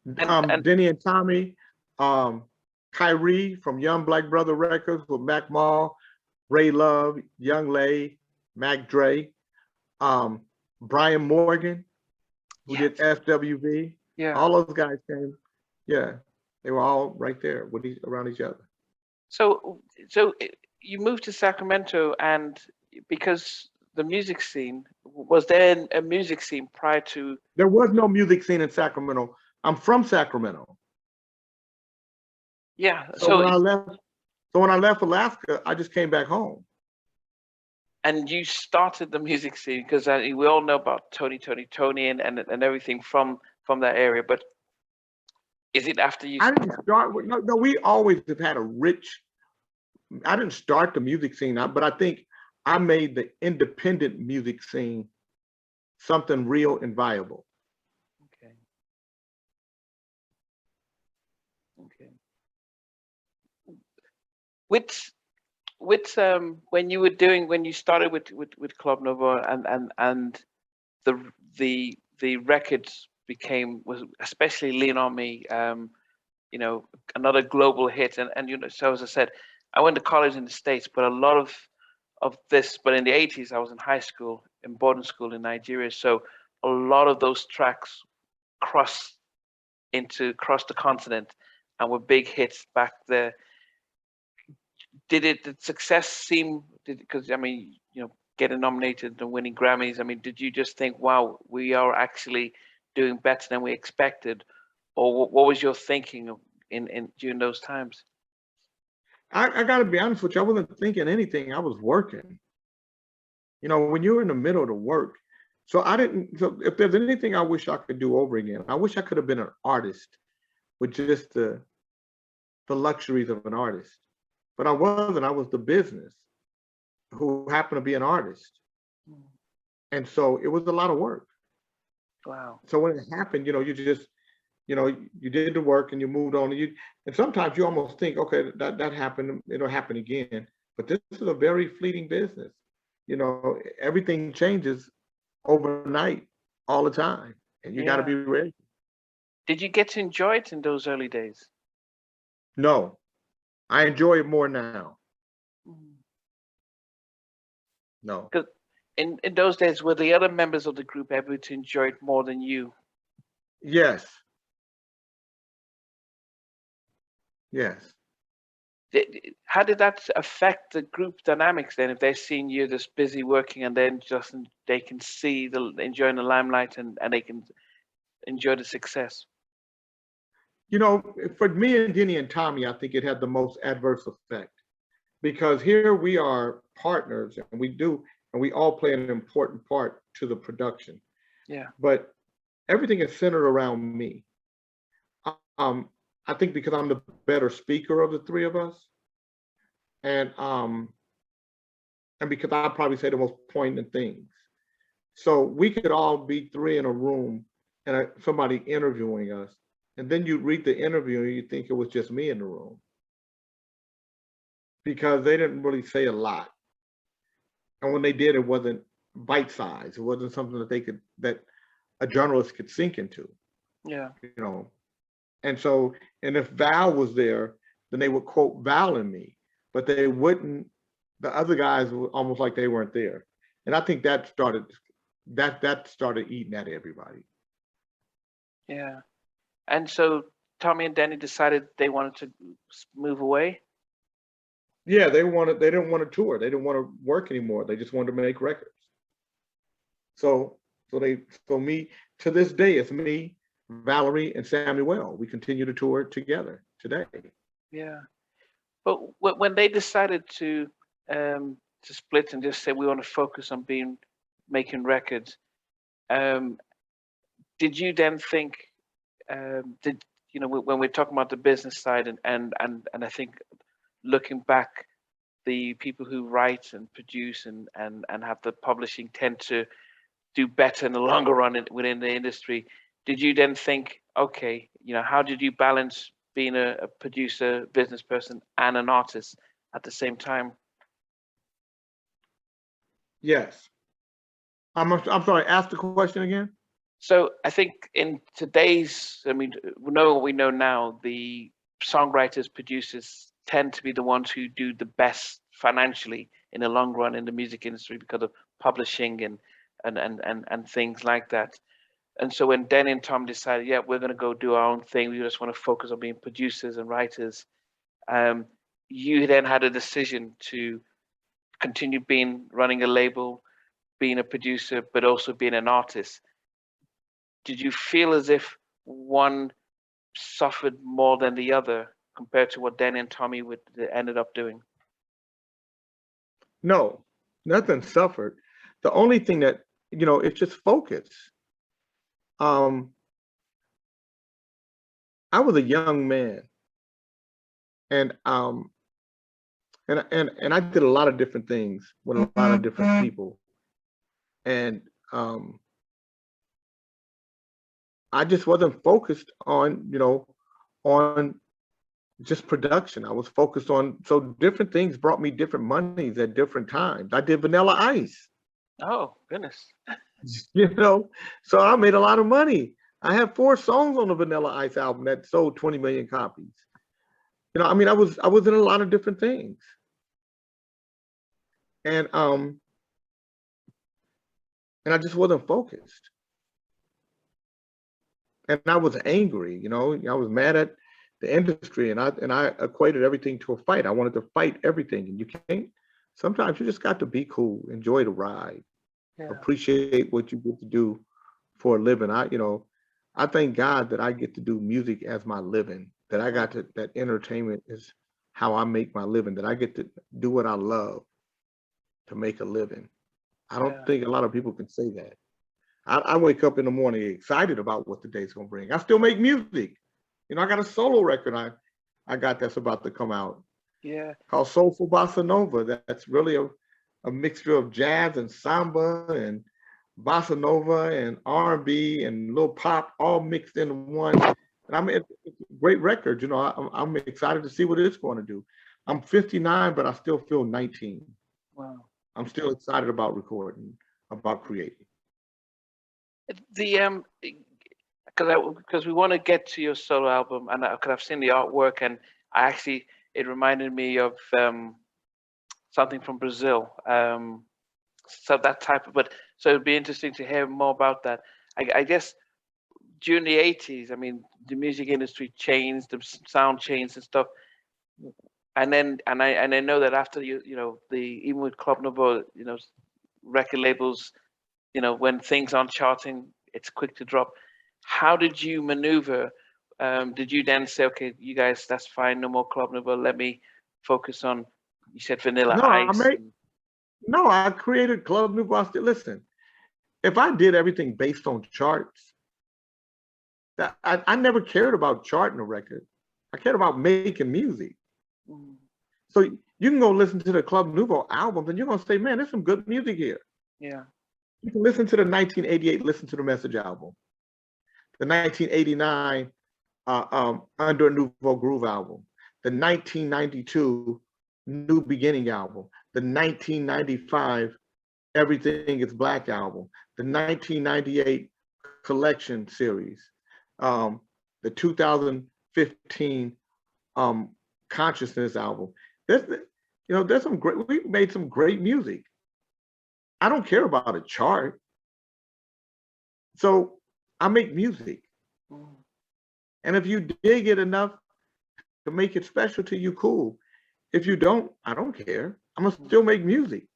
And Denny and Tommy, Kyrie from Young Black Brother Records with Mac Mall, Ray Love, Young Lay, Mac Dre, Brian Morgan, who did SWV. yeah. All those guys came. Yeah, they were all right there with around each other. So you moved to Sacramento, and because the music scene, was there a music scene prior to? There was no music scene in Sacramento. I'm from Sacramento. Yeah. So when I left Alaska, I just came back home. And you started the music scene because we all know about Tony, and everything from that area. But is it after you? I didn't start with, no, we always have had a rich, I didn't start the music scene, but I think I made the independent music scene something real and viable. Okay. Okay. When you started with Club Nouveau and the records was especially Lean on Me, another global hit, and so as I said, I went to college in the States, but a lot of this, but in the 80s I was in high school, in boarding school in Nigeria, so a lot of those tracks crossed the continent and were big hits back there. Did success seem, because I mean, getting nominated and winning Grammys, I mean, did you just think, wow, we are actually doing better than we expected? Or what was your thinking in during those times? I got to be honest with you, I wasn't thinking anything. I was working. When you're in the middle of the work. So if there's anything I wish I could do over again, I wish I could have been an artist with just the luxuries of an artist. But I wasn't. I was the business who happened to be an artist. And so it was a lot of work. Wow. So when it happened, you just, you did the work and you moved on. And sometimes you almost think, okay, that happened, it'll happen again. But this is a very fleeting business. Everything changes overnight all the time. And you got to be ready. Did you get to enjoy it in those early days? No, I enjoy it more now. No. Because in those days, were the other members of the group able to enjoy it more than you? Yes. Yes. How did that affect the group dynamics then? If they're seeing you just busy working, and then just they can see enjoying the limelight, and they can enjoy the success. For me and Denny and Tommy, I think it had the most adverse effect, because here we are partners, and we all play an important part to the production. Yeah. But everything is centered around me. I think because I'm the better speaker of the three of us, and because I probably say the most poignant things. So we could all be three in a room and somebody interviewing us, and then you read the interview and you think it was just me in the room, because they didn't really say a lot. And when they did, it wasn't bite-sized. It wasn't something that a journalist could sink into. Yeah. And so, and if Val was there, then they would quote Val and me, but they wouldn't, the other guys were almost like they weren't there. And I think that started eating at everybody. Yeah. And so Tommy and Danny decided they wanted to move away. Yeah, they didn't want to tour. They didn't want to work anymore. They just wanted to make records. So me, to this day, it's me, Valerie, and Samuel. We continue to tour together today. Yeah. But when they decided to split and just say we want to focus on making records, did you then think, when we're talking about the business side, and I think looking back, the people who write and produce and have the publishing tend to do better in the longer run within the industry. Did you then think, okay, how did you balance being a producer, business person, and an artist at the same time? Yes. I'm sorry, ask the question again. So I think in today's, I mean, we know what we know now, the songwriters, producers tend to be the ones who do the best financially in the long run in the music industry because of publishing and things like that. And so when Danny and Tom decided, yeah, we're going to go do our own thing, we just want to focus on being producers and writers, you then had a decision to continue running a label, being a producer, but also being an artist. Did you feel as if one suffered more than the other compared to what Danny and Tommy ended up doing? No, nothing suffered. The only thing that, it's just focus. I was a young man, and I did a lot of different things with a lot of different people, and I just wasn't focused on on just production. I was focused on, so different things brought me different monies at different times. I did Vanilla Ice. Oh, goodness. So I made a lot of money. I have 4 songs on the Vanilla Ice album that sold 20 million copies. I mean, I was in a lot of different things. And I just wasn't focused. And I was angry, I was mad at the industry, and I equated everything to a fight. I wanted to fight everything, and you can't. Sometimes you just got to be cool, enjoy the ride, appreciate what you get to do for a living. I thank God that I get to do music as my living, that I got to, that entertainment is how I make my living, that I get to do what I love to make a living. I don't think a lot of people can say that. I wake up in the morning excited about what the day's gonna bring. I still make music. I got a solo record I got that's about to come out. Yeah. Called Soulful Bossa Nova. That's really a mixture of jazz and samba and bossa nova and R&B and little pop all mixed into one. And I mean, it's a great record. I'm excited to see what it's going to do. I'm 59, but I still feel 19. Wow. I'm still excited about recording, about creating. The because we want to get to your solo album, and because I've seen the artwork, and it reminded me of something from Brazil. So that type of, so it'd be interesting to hear more about that. I guess during the 80s, I mean, the music industry changed, the sound changed and stuff. And then, and I know that after even with Club Nouveau, record labels, when things aren't charting, it's quick to drop. How did you maneuver? Did you then say, okay, you guys, that's fine, no more Club Nouveau, let me focus on, you said Vanilla Ice? No, I created Club Nouveau. Listen, if I did everything based on charts, I never cared about charting a record. I cared about making music. So you can go listen to the Club Nouveau albums and you're going to say, man, there's some good music here. Yeah. You can listen to the 1988 Listen to the Message album, the 1989 Under a Nouveau Groove album, the 1992 New Beginning album, the 1995 Everything is Black album, the 1998 Collection series, the 2015 Consciousness album. There's some great, we made some great music. I don't care about a chart. So I make music. And if you dig it enough to make it special to you, cool. If you don't, I don't care. I'm gonna still make music.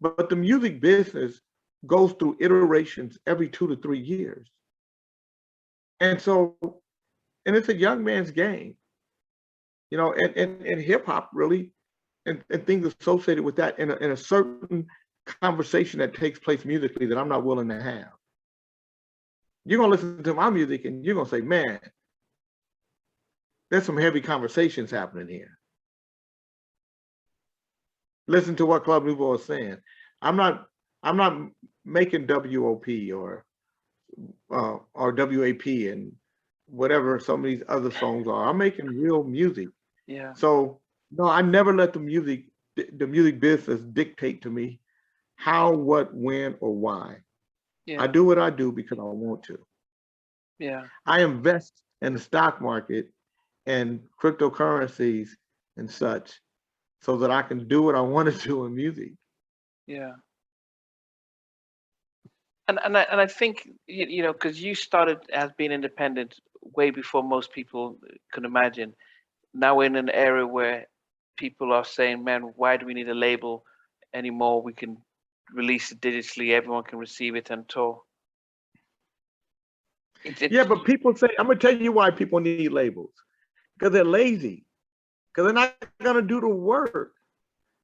But the music business goes through iterations every 2 to 3 years. And it's a young man's game, and hip hop really, and things associated with that in a certain conversation that takes place musically that I'm not willing to have. You're gonna listen to my music and you're gonna say, man, there's some heavy conversations happening here. Listen to what Club Nouveau is saying. I'm not making WOP or WAP and whatever some of these other songs are. I'm making real music. Yeah. So no, I never let the music business dictate to me how, what, when, or why. Yeah. I do what I do because I want to. Yeah. I invest in the stock market and cryptocurrencies and such so that I can do what I want to do in music. Yeah. And I think you know, because you started as being independent way before most people can imagine. Now we're in an era where people are saying, "Man, why do we need a label anymore? We can release it digitally. Everyone can receive it and tour." Yeah, It's but people say, I'm going to tell you why people need labels. Because they're lazy, because they're not going to do the work.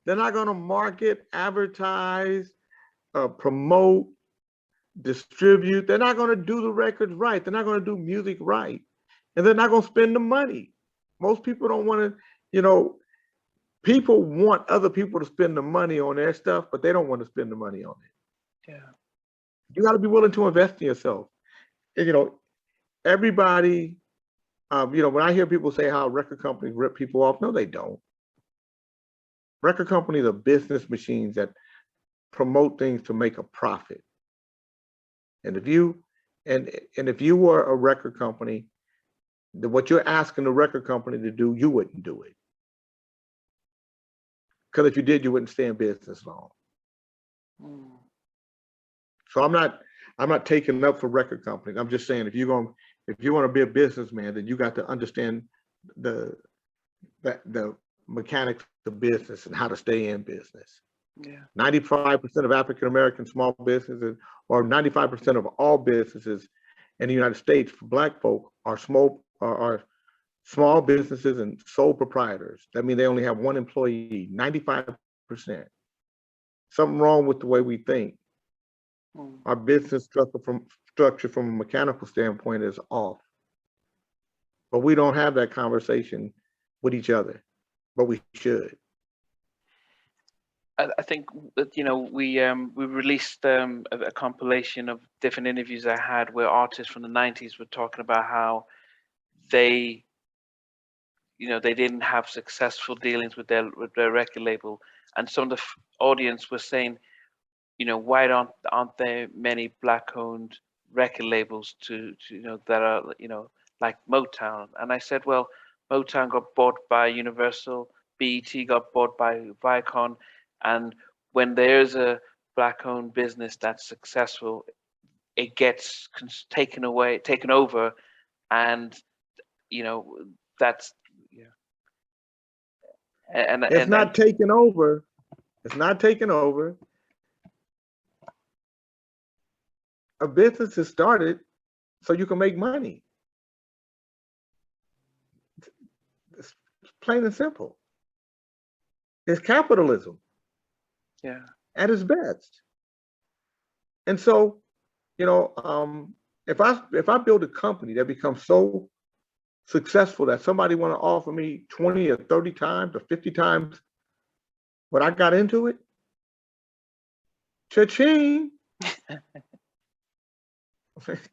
They're not going to market, advertise, promote, distribute. They're not going to do the records right. They're not going to do music right. And they're not going to spend the money. Most people don't want to, you know, people want other people to spend the money on their stuff, but they don't want to spend the money on it. yeah, You got to be willing to invest in yourself. And, you know, everybody, you know, when I hear people say how record companies rip people off, no, they don't. Record companies are business machines that promote things to make a profit. And if you and if you were a record company, what you're asking the record company to do, you wouldn't do it. Because if you did, you wouldn't stay in business long. mm, So I'm not taking up for record companies. I'm just saying if you want to be a businessman, then you got to understand the the mechanics of business and how to stay in business. yeah, 95% of African American small businesses, or 95% of all businesses in the United States for Black folk are small businesses and sole proprietors. That means they only have one employee. 95%. Something wrong with the way we think. mm. Our business structure from a mechanical standpoint is off. But we don't have that conversation with each other, but we should. I think that you know we released a compilation of different interviews I had where artists from the '90s were talking about how they you know they didn't have successful dealings with their record label, and some of the audience were saying, you know, why aren't there many black owned record labels to you know that are you know like Motown? And I said, well, Motown got bought by Universal, BET got bought by Viacom, and when there's a black owned business that's successful, it gets taken over, and you know that's yeah, It's and not taking over. It's not taking over. A business is started so you can make money. It's plain and simple. It's capitalism yeah, at its best. And so, you know, if I build a company that becomes so successful that somebody want to offer me 20 or 30 times or 50 times what I got into it, cha-ching.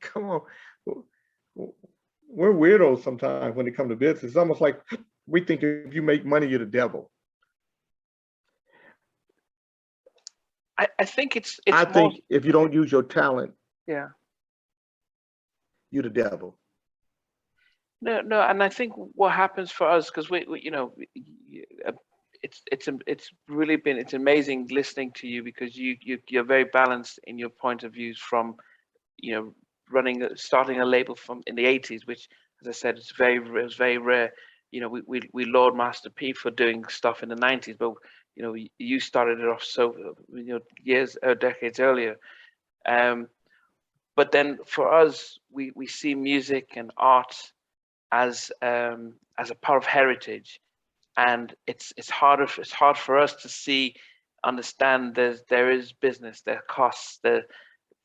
Come on. We're weirdos sometimes when it comes to business. It's almost like we think if you make money, you're the devil. I think I it's more think if you don't use your talent, yeah. you're the devil. No, no, and I think what happens for us because we you know, it's really been it's amazing listening to you because you're very balanced in your point of views from you know starting a label from in the '80s, which as I said, it was very rare. You know, we laud Master P for doing stuff in the '90s, but you know, you started it off so you know years decades earlier. Um, but then for us, we see music and art as a part of heritage, and it's hard for us to see understand there is business, there are costs, the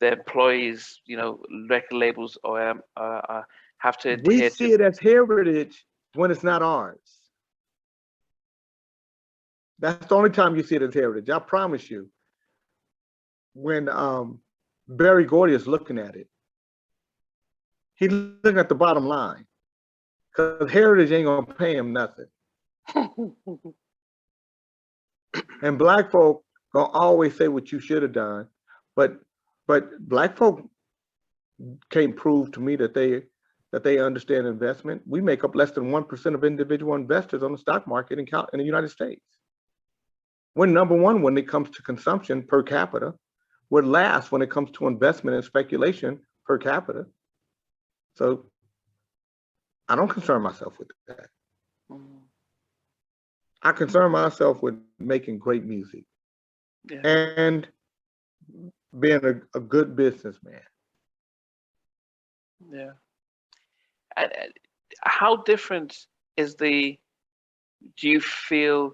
employees, you know, record labels or have to We adhere see to. it as heritage when it's not ours. That's the only time you see it as heritage. I promise you. When Barry Gordy is looking at it, he's looking at the bottom line because heritage ain't gonna pay him nothing. And black folk gonna always say what you should have done, but black folk can't prove to me that they understand investment. We make up less than 1% of individual investors on the stock market in the United States. We're number one when it comes to consumption per capita. We're last when it comes to investment and speculation per capita. So I don't concern myself with that. I concern myself with making great music and being a good businessman. Yeah. And how different is do you feel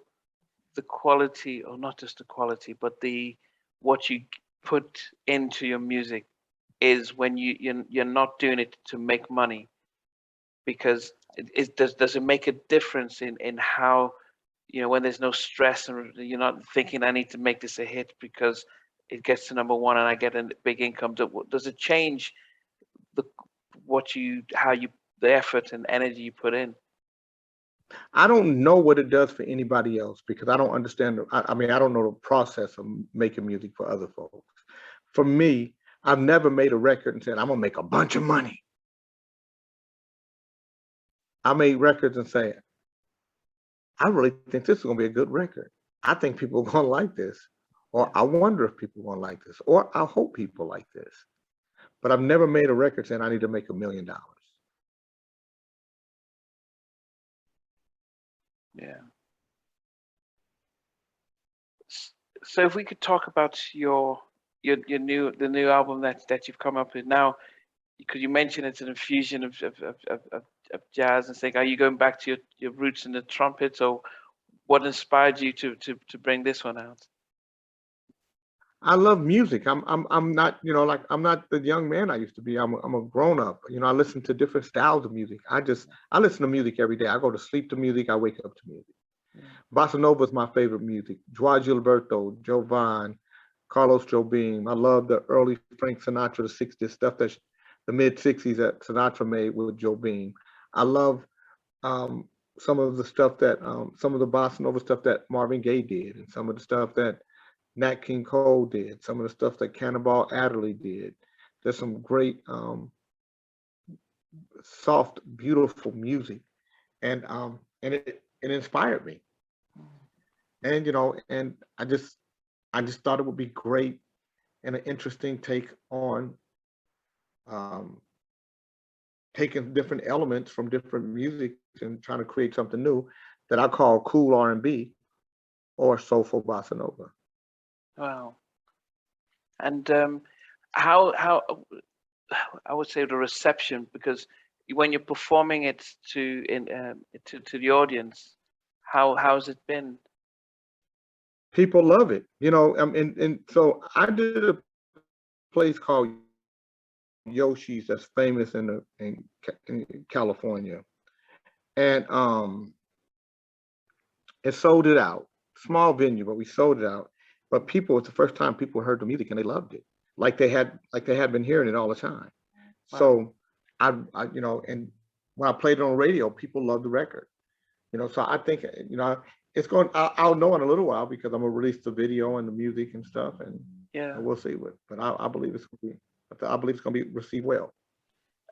the quality, or not just the quality, but what you put into your music is when you're not doing it to make money? Because does it make a difference in how, when there's no stress and you're not thinking I need to make this a hit because it gets to number one and I get a big income? Does it change the the effort and energy you put in? I don't know what it does for anybody else because I don't understand. I mean, I don't know the process of making music for other folks. For me, I've never made a record and said, I'm gonna make a bunch of money. I made records and say, I really think this is gonna be a good record. I think people are gonna like this. Or I wonder if people are gonna like this. Or I hope people like this. But I've never made a record saying I need to make $1 million. Yeah. So if we could talk about the new album that you've come up with now, because you mentioned it's an infusion of jazz and things. Are you going back to your roots in the trumpets, or what inspired you to bring this one out? I love music. I'm not, like I'm not the young man I used to be. I'm a grown up. I listen to different styles of music. I listen to music every day. I go to sleep to music. I wake up to music. Bossa Nova is my favorite music. Joao Gilberto, Jovan, Carlos Jobim. I love the early Frank Sinatra, the 60s stuff, that the mid 60s that Sinatra made with Jobim. I love some of the stuff that some of the Bossa Nova stuff that Marvin Gaye did, and some of the stuff that Nat King Cole did, some of the stuff that Cannonball Adderley did. There's some great soft, beautiful music, and it inspired me. And and I just thought it would be great and an interesting take on taking different elements from different music and trying to create something new that I call cool R&B or soulful bossa nova. Wow. And how I would say the reception, because when you're performing it to the audience, how's it been? People love it, and so I did a place called Yoshi's that's famous in California, and it sold it out. Small venue, but we sold it out. But it's the first time people heard the music and they loved it, like they had been hearing it all the time. Wow. So I and when I played it on the radio, people loved the record. So I think it's going. I'll know in a little while because I'm gonna release the video and the music and stuff, and we'll see what. But I believe it's gonna be. I believe it's gonna be received well.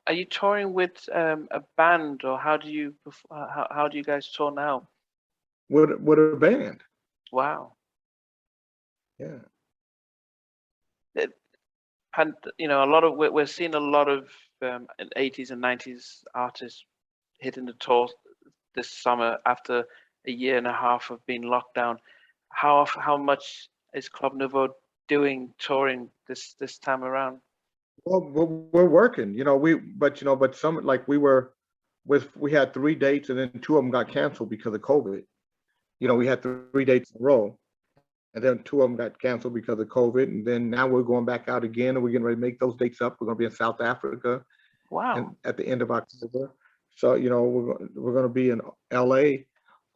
Are you touring with a band, or how do you guys tour now? With a band. Wow. Yeah. And we're seeing a lot of 80s and 90s artists hitting the tour this summer after a year and a half of being locked down. How much is Club Nouveau doing touring this time around? Well, we're working, but some, like we had 3 dates and then 2 of them got canceled because of COVID. We had 3 dates in a row, and then 2 of them got canceled because of COVID. And then now we're going back out again, and we're getting ready to make those dates up. We're going to be in South Africa. Wow. And at the end of October. So, we're going to be in LA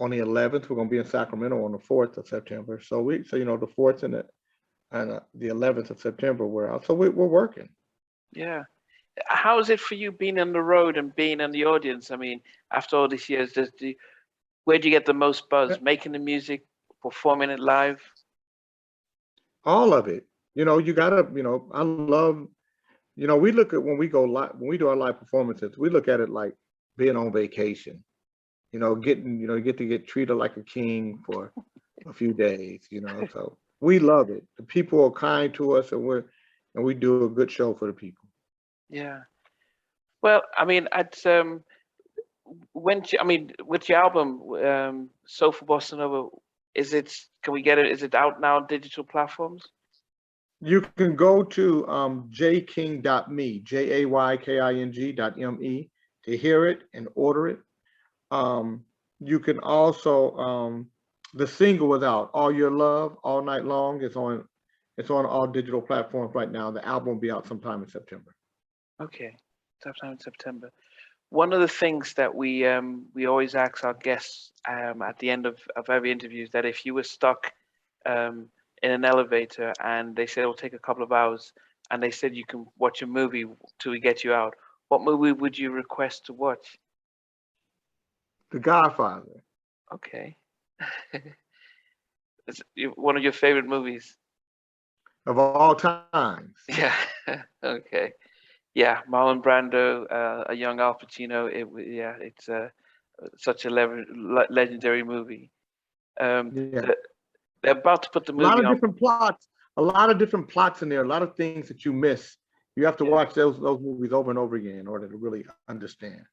on the 11th. We're going to be in Sacramento on the 4th of September. So the 4th and the 11th of September we're out. So we're working. Yeah. How is it for you being on the road and being in the audience? I mean, after all these years, where do you get the most buzz? Making the music, performing it live? All of it. You gotta, I love You know, we look at when we go live, when we do our live performances, we look at it like being on vacation. You know, you get to get treated like a king for a few days. You know, so we love it. The people are kind to us, and we do a good show for the people. Yeah. Well, I mean, I mean, with your album, Soul for Bossa Nova, can we get it? Is it out now on digital platforms? You can go to jayking.me, JAYKING.me to hear it and order it. You can also the single is out, All Your Love, All Night Long. It's on all digital platforms right now. The album will be out sometime in September. Okay, sometime in September. One of the things that we always ask our guests at the end of every interview is that if you were stuck in an elevator and they said it will take a couple of hours and they said you can watch a movie till we get you out, what movie would you request to watch? The Godfather. Okay. It's one of your favorite movies? Of all times. Yeah. Okay. Yeah, Marlon Brando, a young Al Pacino. It's such a legendary movie. Yeah. They're about to put the A lot movie of on. different plots, a lot of different plots in there, a lot of things that you miss. You have to watch those movies over and over again in order to really understand.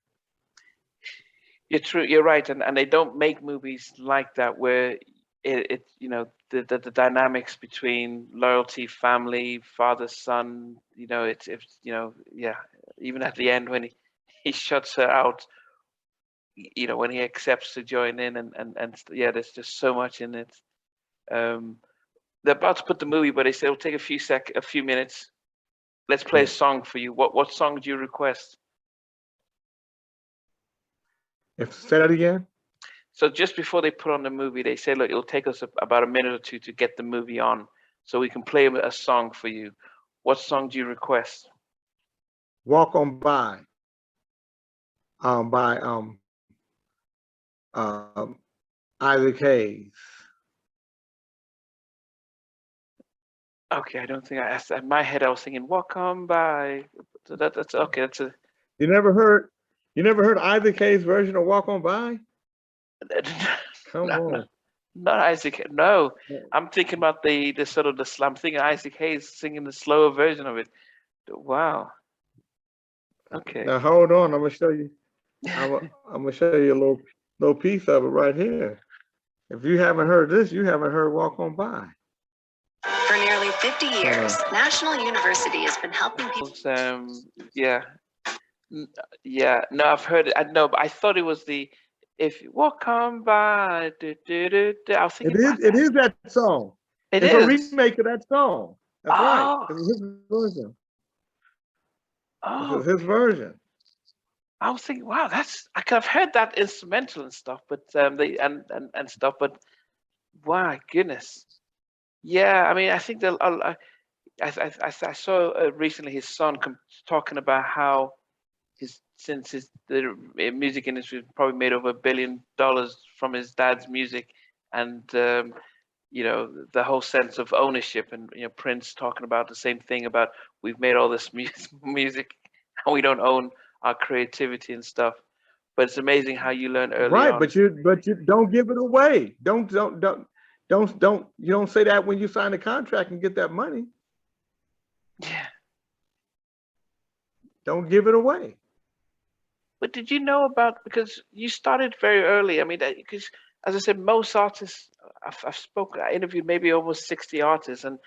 You're true. You're right, and they don't make movies like that where it you know the dynamics between loyalty, family, father, son. You know, it's you know, yeah. Even at the end when he shuts her out, you know, when he accepts to join in, and yeah, there's just so much in it. Um, they're about to put the movie, but they say it'll take a few minutes. Let's play a song for you. What song do you request? Say that again. So just before they put on the movie, they say, look, it'll take us about a minute or two to get the movie on, so we can play a song for you. What song do you request? Walk On By. By Isaac Hayes. Okay, I don't think I asked that. In my head, I was thinking "Walk On By." So that's okay. That's a. You never heard Isaac Hayes' version of Walk On By? Come on. Not Isaac. No, I'm thinking about the sort of the. I'm thinking Isaac Hayes singing the slower version of it. Wow. Okay. Now hold on. I'm gonna show you. I'm gonna show you a little piece of it right here. If you haven't heard this, you haven't heard Walk On By. For nearly 50 years, National University has been helping people. Yeah. Yeah. No, I've heard it. I know, but I thought it was the "If You Walk On By." I was thinking it is that song. It's a remake of that song. That's right. Oh. It's his version. Oh. This is his version. I was thinking, wow, I could have heard that instrumental and stuff, but they and stuff, but wow, goodness. Yeah, I mean, I think that I saw recently his son talking about how the music industry probably made over $1 billion from his dad's music, and you know, the whole sense of ownership, and you know, Prince talking about the same thing about we've made all this music and we don't own our creativity and stuff. But it's amazing how you learn early on. But you don't give it away. Don't you don't say that when you sign a contract and get that money. Yeah. Don't give it away. But did you know about, because you started very early? I mean, because as I said, most artists I interviewed maybe almost 60 artists, and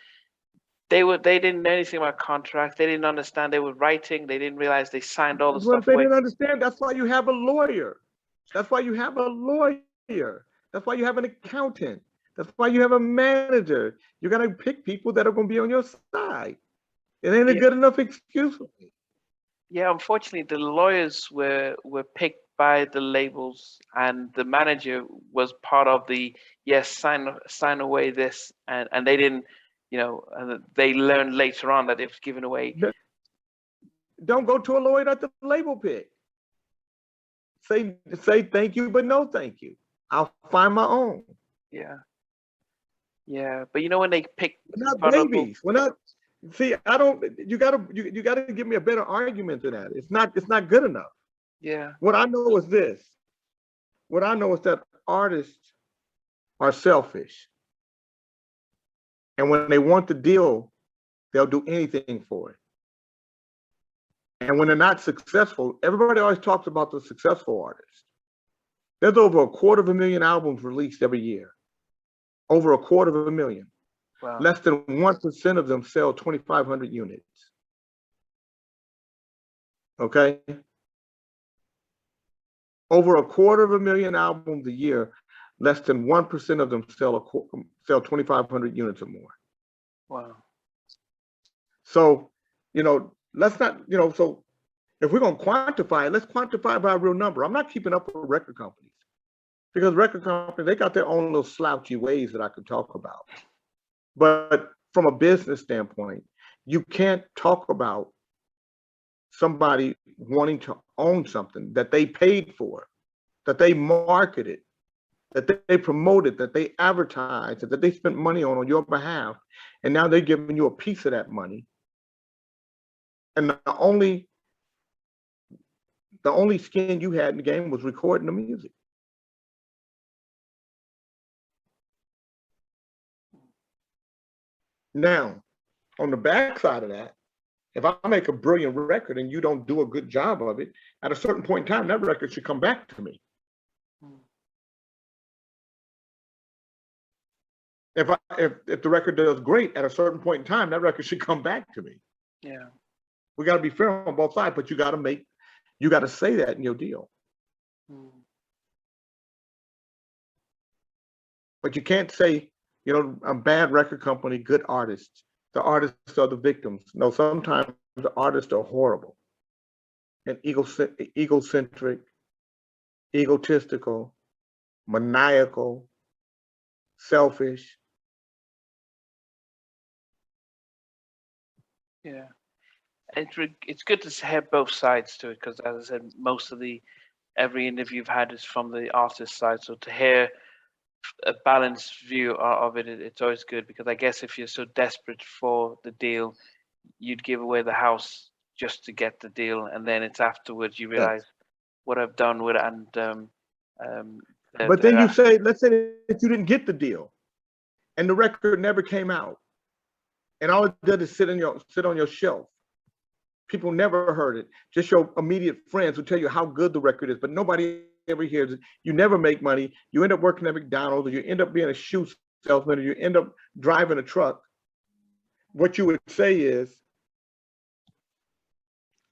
they didn't know anything about contracts. They didn't understand they were writing. They didn't realize they signed all the stuff They away. didn't understand. That's why you have a lawyer. That's why you have a lawyer. That's why you have an accountant. That's why you have a manager. You're gonna pick people that are gonna be on your side. It ain't a good enough excuse for me. Yeah, unfortunately, the lawyers were picked by the labels, and the manager was part of the yes, sign away this, and they didn't, you know, they learned later on that it was given away. Don't go to a lawyer that the label pick. Say thank you, but no thank you. I'll find my own. Yeah. Yeah, but you know when they pick, we're not babies. We're not. See, I don't. You gotta give me a better argument than that. It's not good enough. Yeah. What I know is this. What I know is that artists are selfish, and when they want the deal, they'll do anything for it. And when they're not successful, everybody always talks about the successful artists. There's over 250,000 albums released every year. Over 250,000. Wow. Less than 1% of them sell 2,500 units. Okay? Over 250,000 albums a year, less than 1% of them sell 2,500 units or more. Wow. So, let's not, so if we're going to quantify it, let's quantify it by a real number. I'm not keeping up with record companies because record companies, they got their own little slouchy ways that I could talk about. But from a business standpoint, you can't talk about somebody wanting to own something that they paid for, that they marketed, that they promoted, that they advertised, that they spent money on your behalf, and now they're giving you a piece of that money. And the only skin you had in the game was recording the music. Now, on the backside of that, if I make a brilliant record and you don't do a good job of it, at a certain point in time, that record should come back to me. If the record does great, at a certain point in time, that record should come back to me. Yeah. We got to be fair on both sides, but you got to say that in your deal. But you can't say, a bad record company, good artists. The artists are the victims. No, sometimes the artists are horrible and egocentric, egotistical, maniacal, selfish. Yeah. It's good to have both sides to it because, as I said, every interview you've had is from the artist side. So to hear a balanced view of it, it's always good because I guess if you're so desperate for the deal, you'd give away the house just to get the deal, and then it's afterwards you realize what I've done with it. And but then you say, let's say that you didn't get the deal, and the record never came out, and all it did is sit on your shelf. People never heard it. Just your immediate friends will tell you how good the record is, but nobody ever hears it. You never make money. You end up working at McDonald's, or you end up being a shoe salesman, or you end up driving a truck. What you would say is,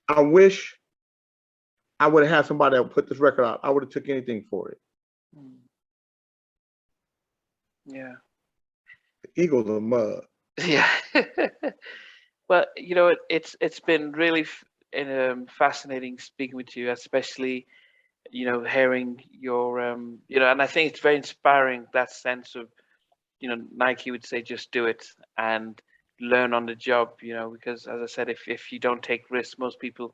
I wish I would have had somebody that would put this record out. I would have took anything for it. Yeah. The Eagles are mud. Yeah. Well, it's been really fascinating speaking with you, especially hearing your and I think it's very inspiring, that sense of Nike would say just do it and learn on the job, because as I said, if you don't take risks, most people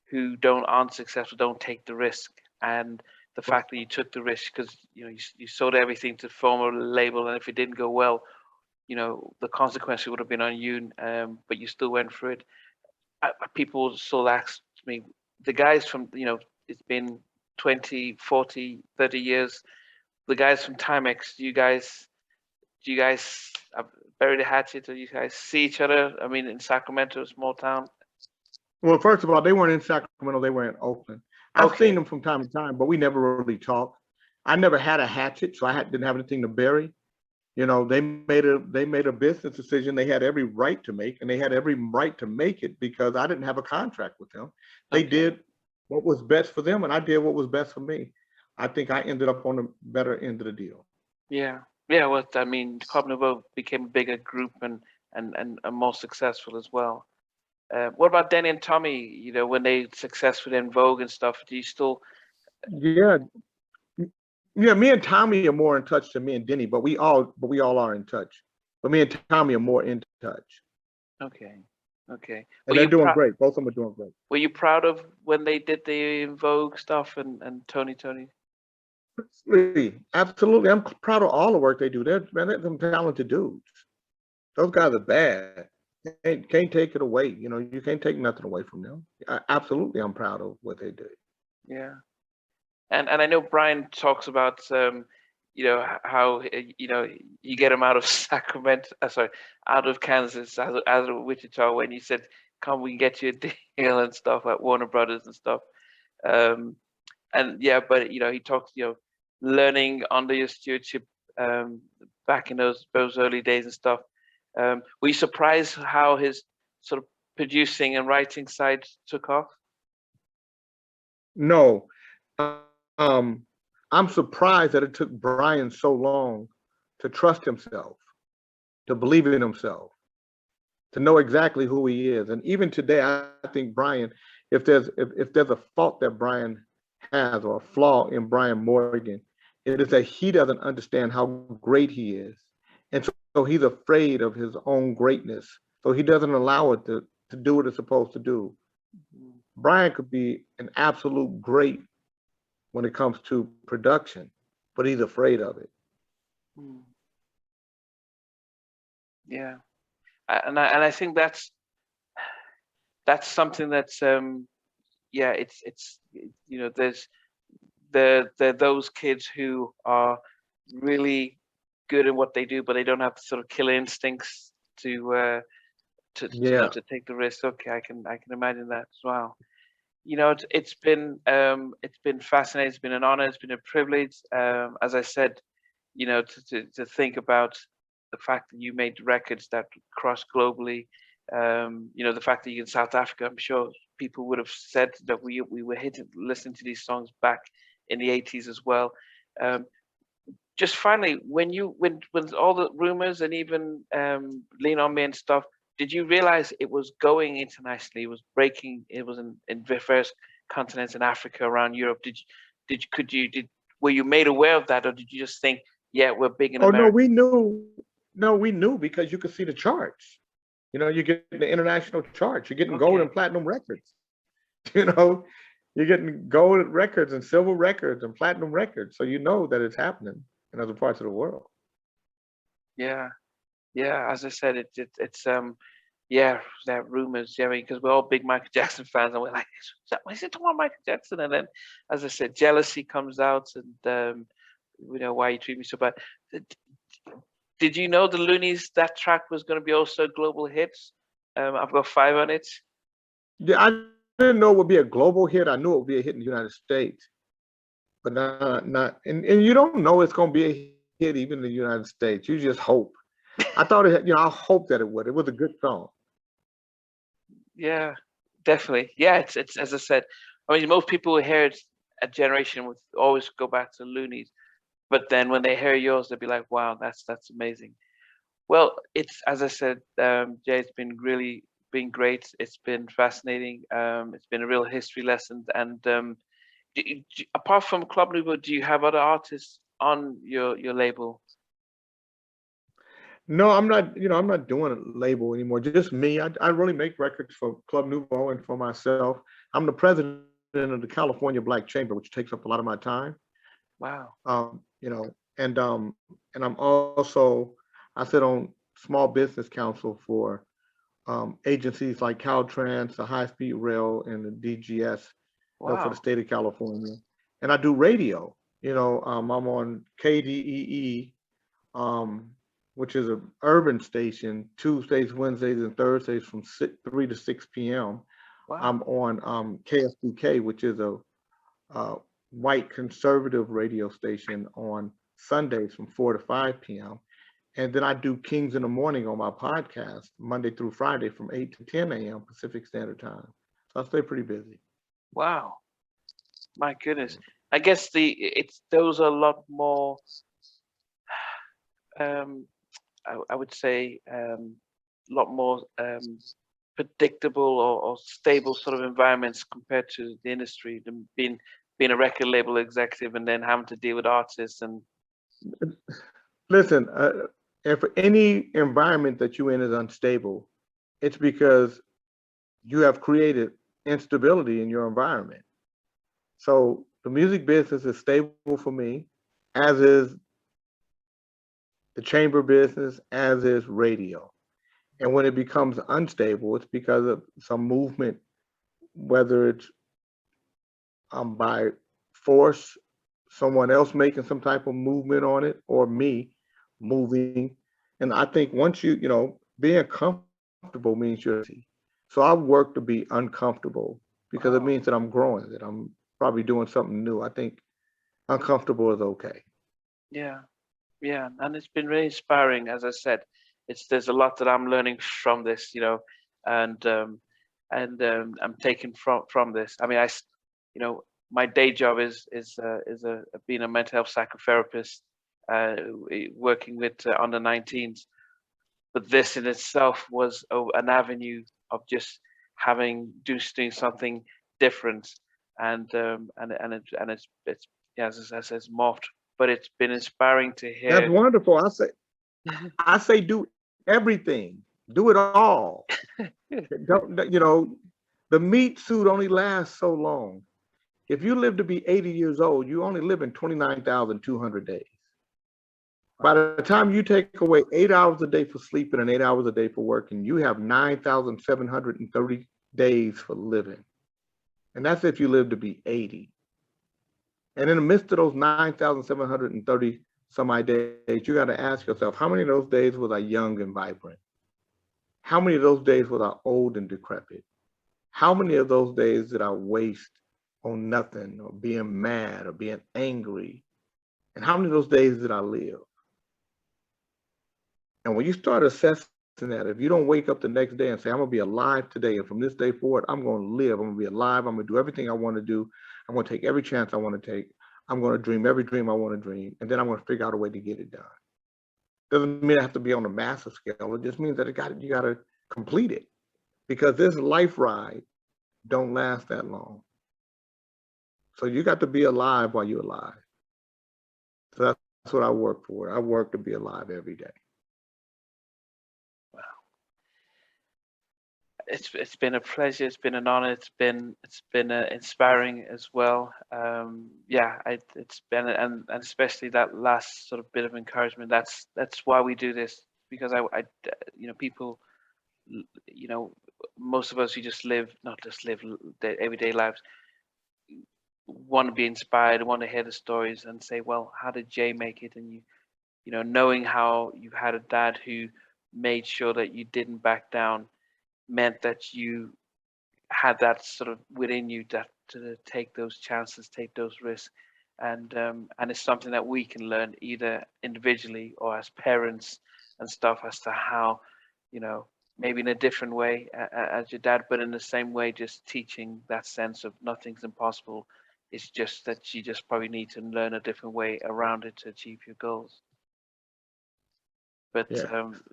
who aren't successful don't take the risk. And the fact that you took the risk because you sold everything to form a label, and if it didn't go well, the consequences would have been on you, but you still went through it. People still ask me, the guys from, it's been 20, 40, 30 years, the guys from Timex, do you guys bury the hatchet, or you guys see each other? I mean, in Sacramento, a small town. Well, first of all, they weren't in Sacramento, they were in Oakland. I've seen them from time to time, but we never really talked. I never had a hatchet, so I didn't have anything to bury. They made a business decision they had every right to make, and they had every right to make it because I didn't have a contract with them. They did what was best for them, and I did what was best for me. I think I ended up on the better end of the deal. Yeah. Well, I mean, Club Nouveau became a bigger group and more successful as well. What about Danny and Tommy? When they successful in Vogue and stuff, do you still? Yeah. Yeah, me and Tommy are more in touch than me and Denny, but we all are in touch. But me and Tommy are more in touch. Okay. And they're doing great. Both of them are doing great. Were you proud of when they did the Vogue stuff and Tony? Absolutely. I'm proud of all the work they do. They're some talented dudes. Those guys are bad. Can't take it away. You know, you can't take nothing away from them. Absolutely, I'm proud of what they did. Yeah. And I know Brian talks about how you get him out of Sacramento, sorry, out of Kansas, out of Wichita, when you said, "Come, we can get you a deal," and stuff like Warner Brothers and stuff. Um, and yeah, but he talks, learning under your stewardship, back in those early days and stuff. Were you surprised how his sort of producing and writing side took off? No, um, I'm surprised that it took Brian so long to trust himself, to believe in himself, to know exactly who he is. And even today, I think Brian, if there's a fault that Brian has, or a flaw in Brian Morgan, it is that he doesn't understand how great he is. And so he's afraid of his own greatness. So he doesn't allow it to do what it's supposed to do. Brian could be an absolute great when it comes to production, but he's afraid of it. Mm. Yeah, and I think that's something that's yeah, it's there's those kids who are really good at what they do, but they don't have the sort of killer instincts Yeah. to take the risk. Okay, I can imagine that as well. It's been fascinating. It's been an honor. It's been a privilege. As I said, to think about the fact that you made records that cross globally. The fact that you're in South Africa, I'm sure people would have said that we were hitting listening to these songs back in the 80s as well. Just finally, when all the rumors and even Lean on Me and stuff, did you realize it was going internationally? It was breaking. It was in various continents in Africa, around Europe. Were you made aware of that, or did you just think, yeah, we're big in Oh no, America? we knew. No, we knew because you could see the charts. You're getting the international charts. You're getting gold Okay. and platinum records. You know, you're getting gold records and silver records and platinum records. So you know that it's happening in other parts of the world. Yeah, yeah. As I said, it's yeah, that rumors. Yeah, because we're all big Michael Jackson fans, and we're like, is it talking about Michael Jackson? And then, as I said, jealousy comes out, and why you treat me so bad. Did, did you know the Loonies, that track was going to be also a global hit? I've got 5 on it. Yeah, I didn't know it would be a global hit. I knew it would be a hit in the United States, but not and you don't know it's going to be a hit even in the United States. You just hope. I thought I hope that it would. It was a good song. Yeah, definitely. Yeah, it's as I said. I mean, most people who hear it, a generation would always go back to Loonies, but then when they hear yours, they'll be like, "Wow, that's amazing." Well, it's as I said, Jay. It's been really been great. It's been fascinating. It's been a real history lesson. And apart from Club Nouveau, do you have other artists on your label? No, I'm not. I'm not doing a label anymore. Just me. I really make records for Club Nouveau and for myself. I'm the president of the California Black Chamber, which takes up a lot of my time. Wow. Um, you know, and I'm also I sit on small business council for agencies like Caltrans, the High Speed Rail, and the DGS, for the Wow. state of California. And I do radio. I'm on KDEE, which is an urban station, Tuesdays, Wednesdays, and Thursdays from 3 to 6 p.m. Wow. I'm on KSDK, which is a white conservative radio station, on Sundays from 4 to 5 p.m. And then I do Kings in the Morning on my podcast, Monday through Friday from 8 to 10 a.m. Pacific Standard Time. So I stay pretty busy. Wow. My goodness. I guess it's those are a lot more I would say a lot more predictable or stable sort of environments compared to the industry, than being a record label executive and then having to deal with artists and Listen, if any environment that you're in is unstable, it's because you have created instability in your environment. So the music business is stable for me, as is the chamber business, as is radio. And when it becomes unstable, it's because of some movement, whether it's by force, someone else making some type of movement on it, or me moving. And I think once being comfortable means you're. So I work to be uncomfortable because it means that I'm growing, that I'm probably doing something new. I think uncomfortable is okay. Yeah, yeah, and it's been really inspiring. As I said, there's a lot that I'm learning from this, and I'm taking from this. I mean, my day job is being a mental health psychotherapist, working with under 19s. But this in itself was an avenue of just doing something different, and it's yeah, as I said, it's morphed. But it's been inspiring to That's hear. wonderful. I say do everything, do it all. Don't the meat suit only lasts so long. If you live to be 80 years old, you only live in 29,200 days. By the time you take away 8 hours a day for sleeping and 8 hours a day for working, you have 9,730 days for living. And that's if you live to be 80. And in the midst of those 9,730 some odd days, you got to ask yourself, how many of those days was I young and vibrant? How many of those days was I old and decrepit? How many of those days did I waste on nothing, or being mad, or being angry? And how many of those days did I live? And when you start assessing that, if you don't wake up the next day and say, I'm gonna be alive today, and from this day forward, I'm gonna live, I'm gonna be alive, I'm gonna do everything I wanna do, I'm gonna take every chance I wanna take, I'm gonna dream every dream I wanna dream, and then I'm gonna figure out a way to get it done. Doesn't mean it has to be on a massive scale, it just means that you gotta complete it. Because this life ride don't last that long. So you got to be alive while you're alive. So that's what I work for. I work to be alive every day. It's been a pleasure. It's been an honor. It's been inspiring as well. Yeah, it's been, and especially that last sort of bit of encouragement. That's why we do this, because people, most of us who just live, not just live everyday lives, want to be inspired, want to hear the stories and say, well, how did Jay make it? And knowing how you had a dad who made sure that you didn't back down meant that you had that sort of within you, that to take those chances, take those risks, and it's something that we can learn either individually or as parents and stuff, as to how, maybe in a different way as your dad, but in the same way, just teaching that sense of nothing's impossible. It's just that you just probably need to learn a different way around it to achieve your goals. But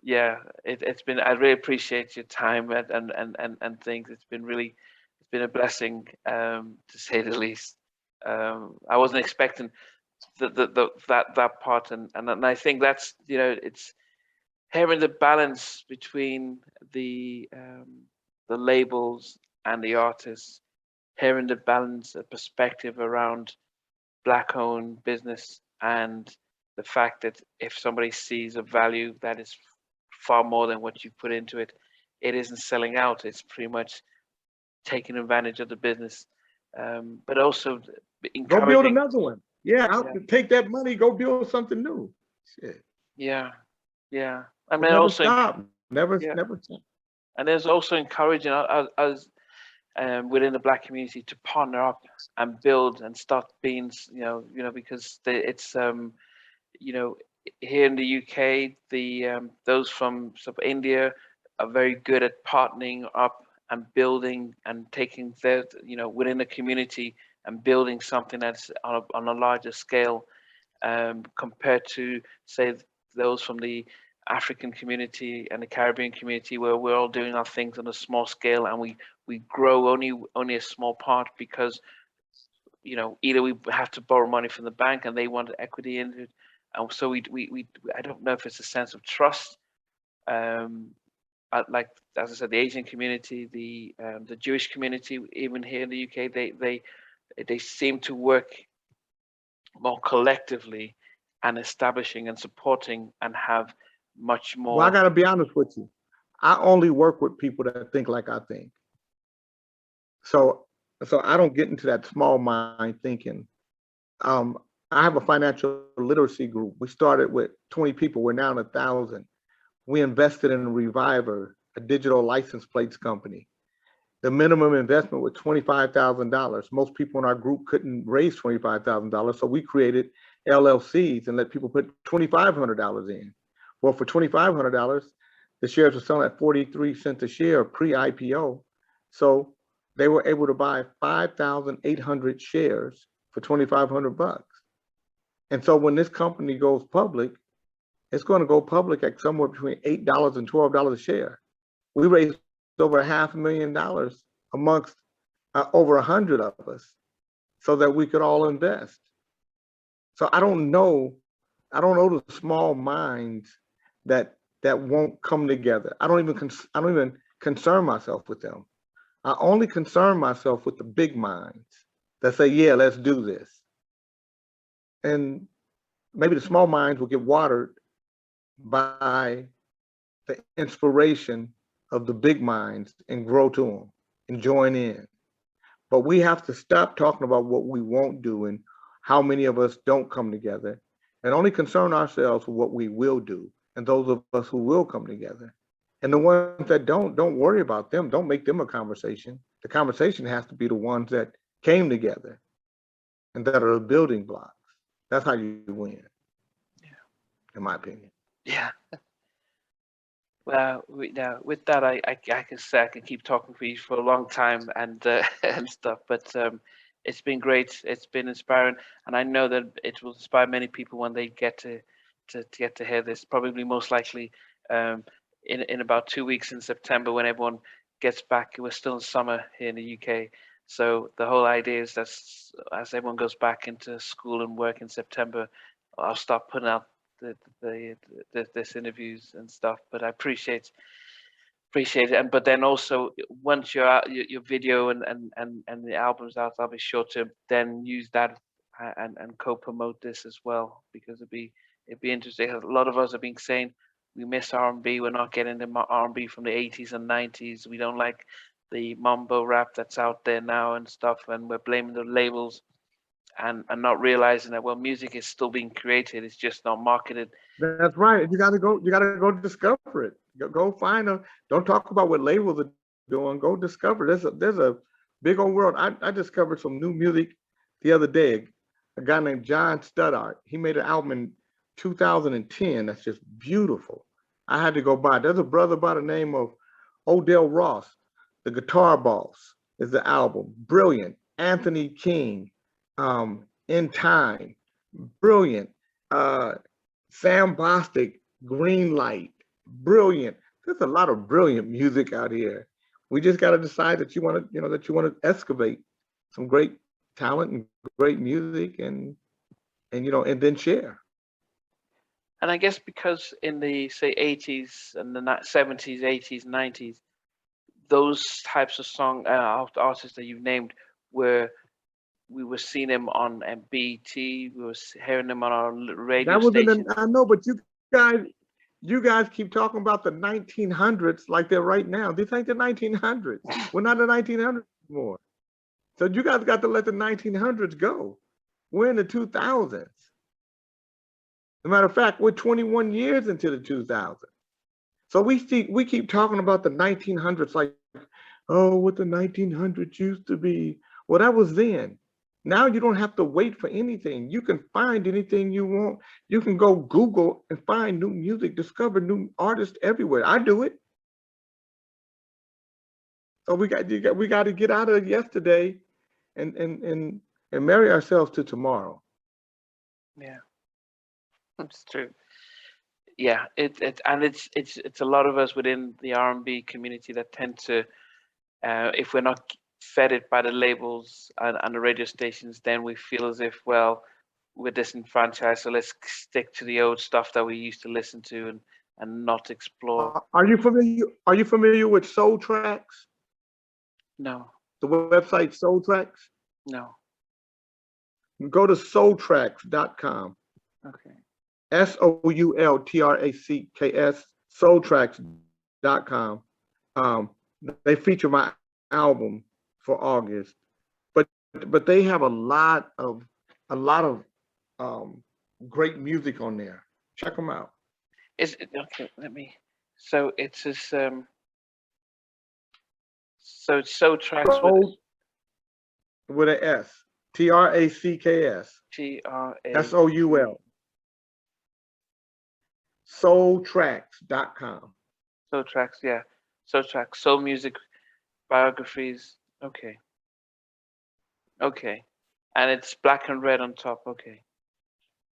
Yeah. it's been, I really appreciate your time and things. It's been a blessing, to say the least. I wasn't expecting that part, and I think that's, it's having the balance between the labels and the artists, having the balance, a perspective around Black-owned business, and the fact that if somebody sees a value that is far more than what you put into it, it isn't selling out. It's pretty much taking advantage of the business, but also Go build encouraging. another one. Yeah, I'll take that money, go build something new. Shit. Yeah, yeah. I mean, Never also, stop. Never yeah, stop. and there's also encouraging us, within the Black community, to partner up and build and start being, because it's here in the UK, those from sort of India are very good at partnering up and building and taking their, within the community, and building something that's on a larger scale, compared to, say, those from the African community and the Caribbean community, where we're all doing our things on a small scale, and we grow only a small part, because either we have to borrow money from the bank and they want equity in it, and so we I don't know if it's a sense of trust. Like, as I said, the Asian community, the Jewish community, even here in the UK, they seem to work more collectively, and establishing and supporting, and have much Well, I more. gotta be honest with you. I only work with people that think like I think. So I don't get into that small mind thinking. I have a financial literacy group. We started with 20 people. We're now at 1,000. We invested in Reviver, a digital license plates company. The minimum investment was $25,000. Most people in our group couldn't raise $25,000, so we created LLCs and let people put $2,500 in. Well, for $2,500, the shares were selling at 43 cents a share pre-IPO. So they were able to buy 5,800 shares for 2,500 bucks. And so when this company goes public, it's going to go public at somewhere between $8 and $12 a share. We raised over $500,000 amongst over 100 of us so that we could all invest. So I don't know the small minds that won't come together. I don't even concern myself with them. I only concern myself with the big minds that say, yeah, let's do this. And maybe the small minds will get watered by the inspiration of the big minds and grow to them and join in. But we have to stop talking about what we won't do and how many of us don't come together, and only concern ourselves with what we will do and those of us who will come together. And the ones that don't worry about them. Don't make them a conversation. The conversation has to be the ones that came together and that are the building blocks. That's how you win. Yeah. In my opinion. Yeah. Well, now with that, I can say I can keep talking for you for a long time and and stuff, but it's been great. It's been inspiring, and I know that it will inspire many people when they get to hear this. Probably most likely in about 2 weeks in September when everyone gets back. We're still in summer here in the UK, so the whole idea is that as everyone goes back into school and work in September, I'll start putting out this interviews and stuff. But I appreciate it. And but then also once you're out, your video and the album's out, I'll be sure to then use that and co-promote this as well, because it'd be interesting. A lot of us have been saying we miss R&B. We're not getting the R&B from the 80s and 90s. We don't like the mambo rap that's out there now and stuff, and we're blaming the labels and not realizing that, well, music is still being created. It's just not marketed. That's right. You gotta go discover it. Go find them. Don't talk about what labels are doing. Go discover. There's a big old world. I discovered some new music the other day. A guy named John Studart. He made an album in 2010 that's just beautiful. I had to go buy it. There's a brother by the name of Odell Ross. The Guitar Boss is the album. Brilliant. Anthony King. In Time. Brilliant. Sam Bostic, Green Light, brilliant. There's a lot of brilliant music out here. We just got to decide that you want to excavate some great talent and great music and then share. And I guess because in the, say, 80s and the 70s, 80s, 90s, those types of artists that you've named we were seeing them on BT. We were hearing them on our radio station. I know, but you guys keep talking about the 1900s like they're right now. This ain't the 1900s. We're not the 1900s anymore. So you guys got to let the 1900s go. We're in the 2000s. As a matter of fact, we're 21 years into the 2000s. So we keep talking about the 1900s like, oh, what the 1900s used to be. Well, that was then. Now you don't have to wait for anything. You can find anything you want. You can go Google and find new music, discover new artists everywhere. I do it. So we got to get out of yesterday and marry ourselves to tomorrow. Yeah, it's true. Yeah, it's a lot of us within the R&B community that tend to, if we're not fed it by the labels and the radio stations, then we feel as if, well, we're disenfranchised, so let's stick to the old stuff that we used to listen to and not explore. Are you familiar with Soul Tracks? No. The website Soul Tracks? No. Go to soultracks.com. Okay. SOULTRACKS, soultracks.com. They feature my album for August, but they have a lot of great music on there. Check them out. Is it okay? Let me. So it's this. So it's so tracks With an S. TRACKS. TRA. SOUL. Soultracks.com. Soul tracks, yeah. Soul tracks, soul music, biographies. Okay. Okay. And it's black and red on top. Okay.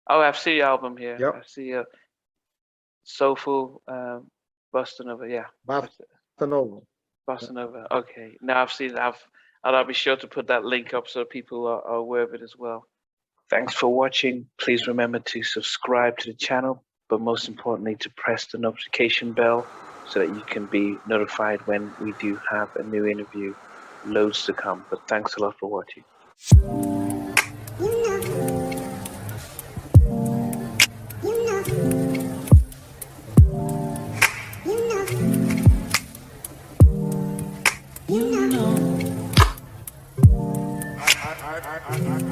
Oh, I see your album here. Yep. I see a soulful Bossa Nova. Yeah. Bossa Nova. Bossa Nova. Okay. Now I've seen. I'll be sure to put that link up so people are aware of it as well. Thanks for watching. Please remember to subscribe to the channel, but most importantly, to press the notification bell so that you can be notified when we do have a new interview. Loads to come. But thanks a lot for watching. I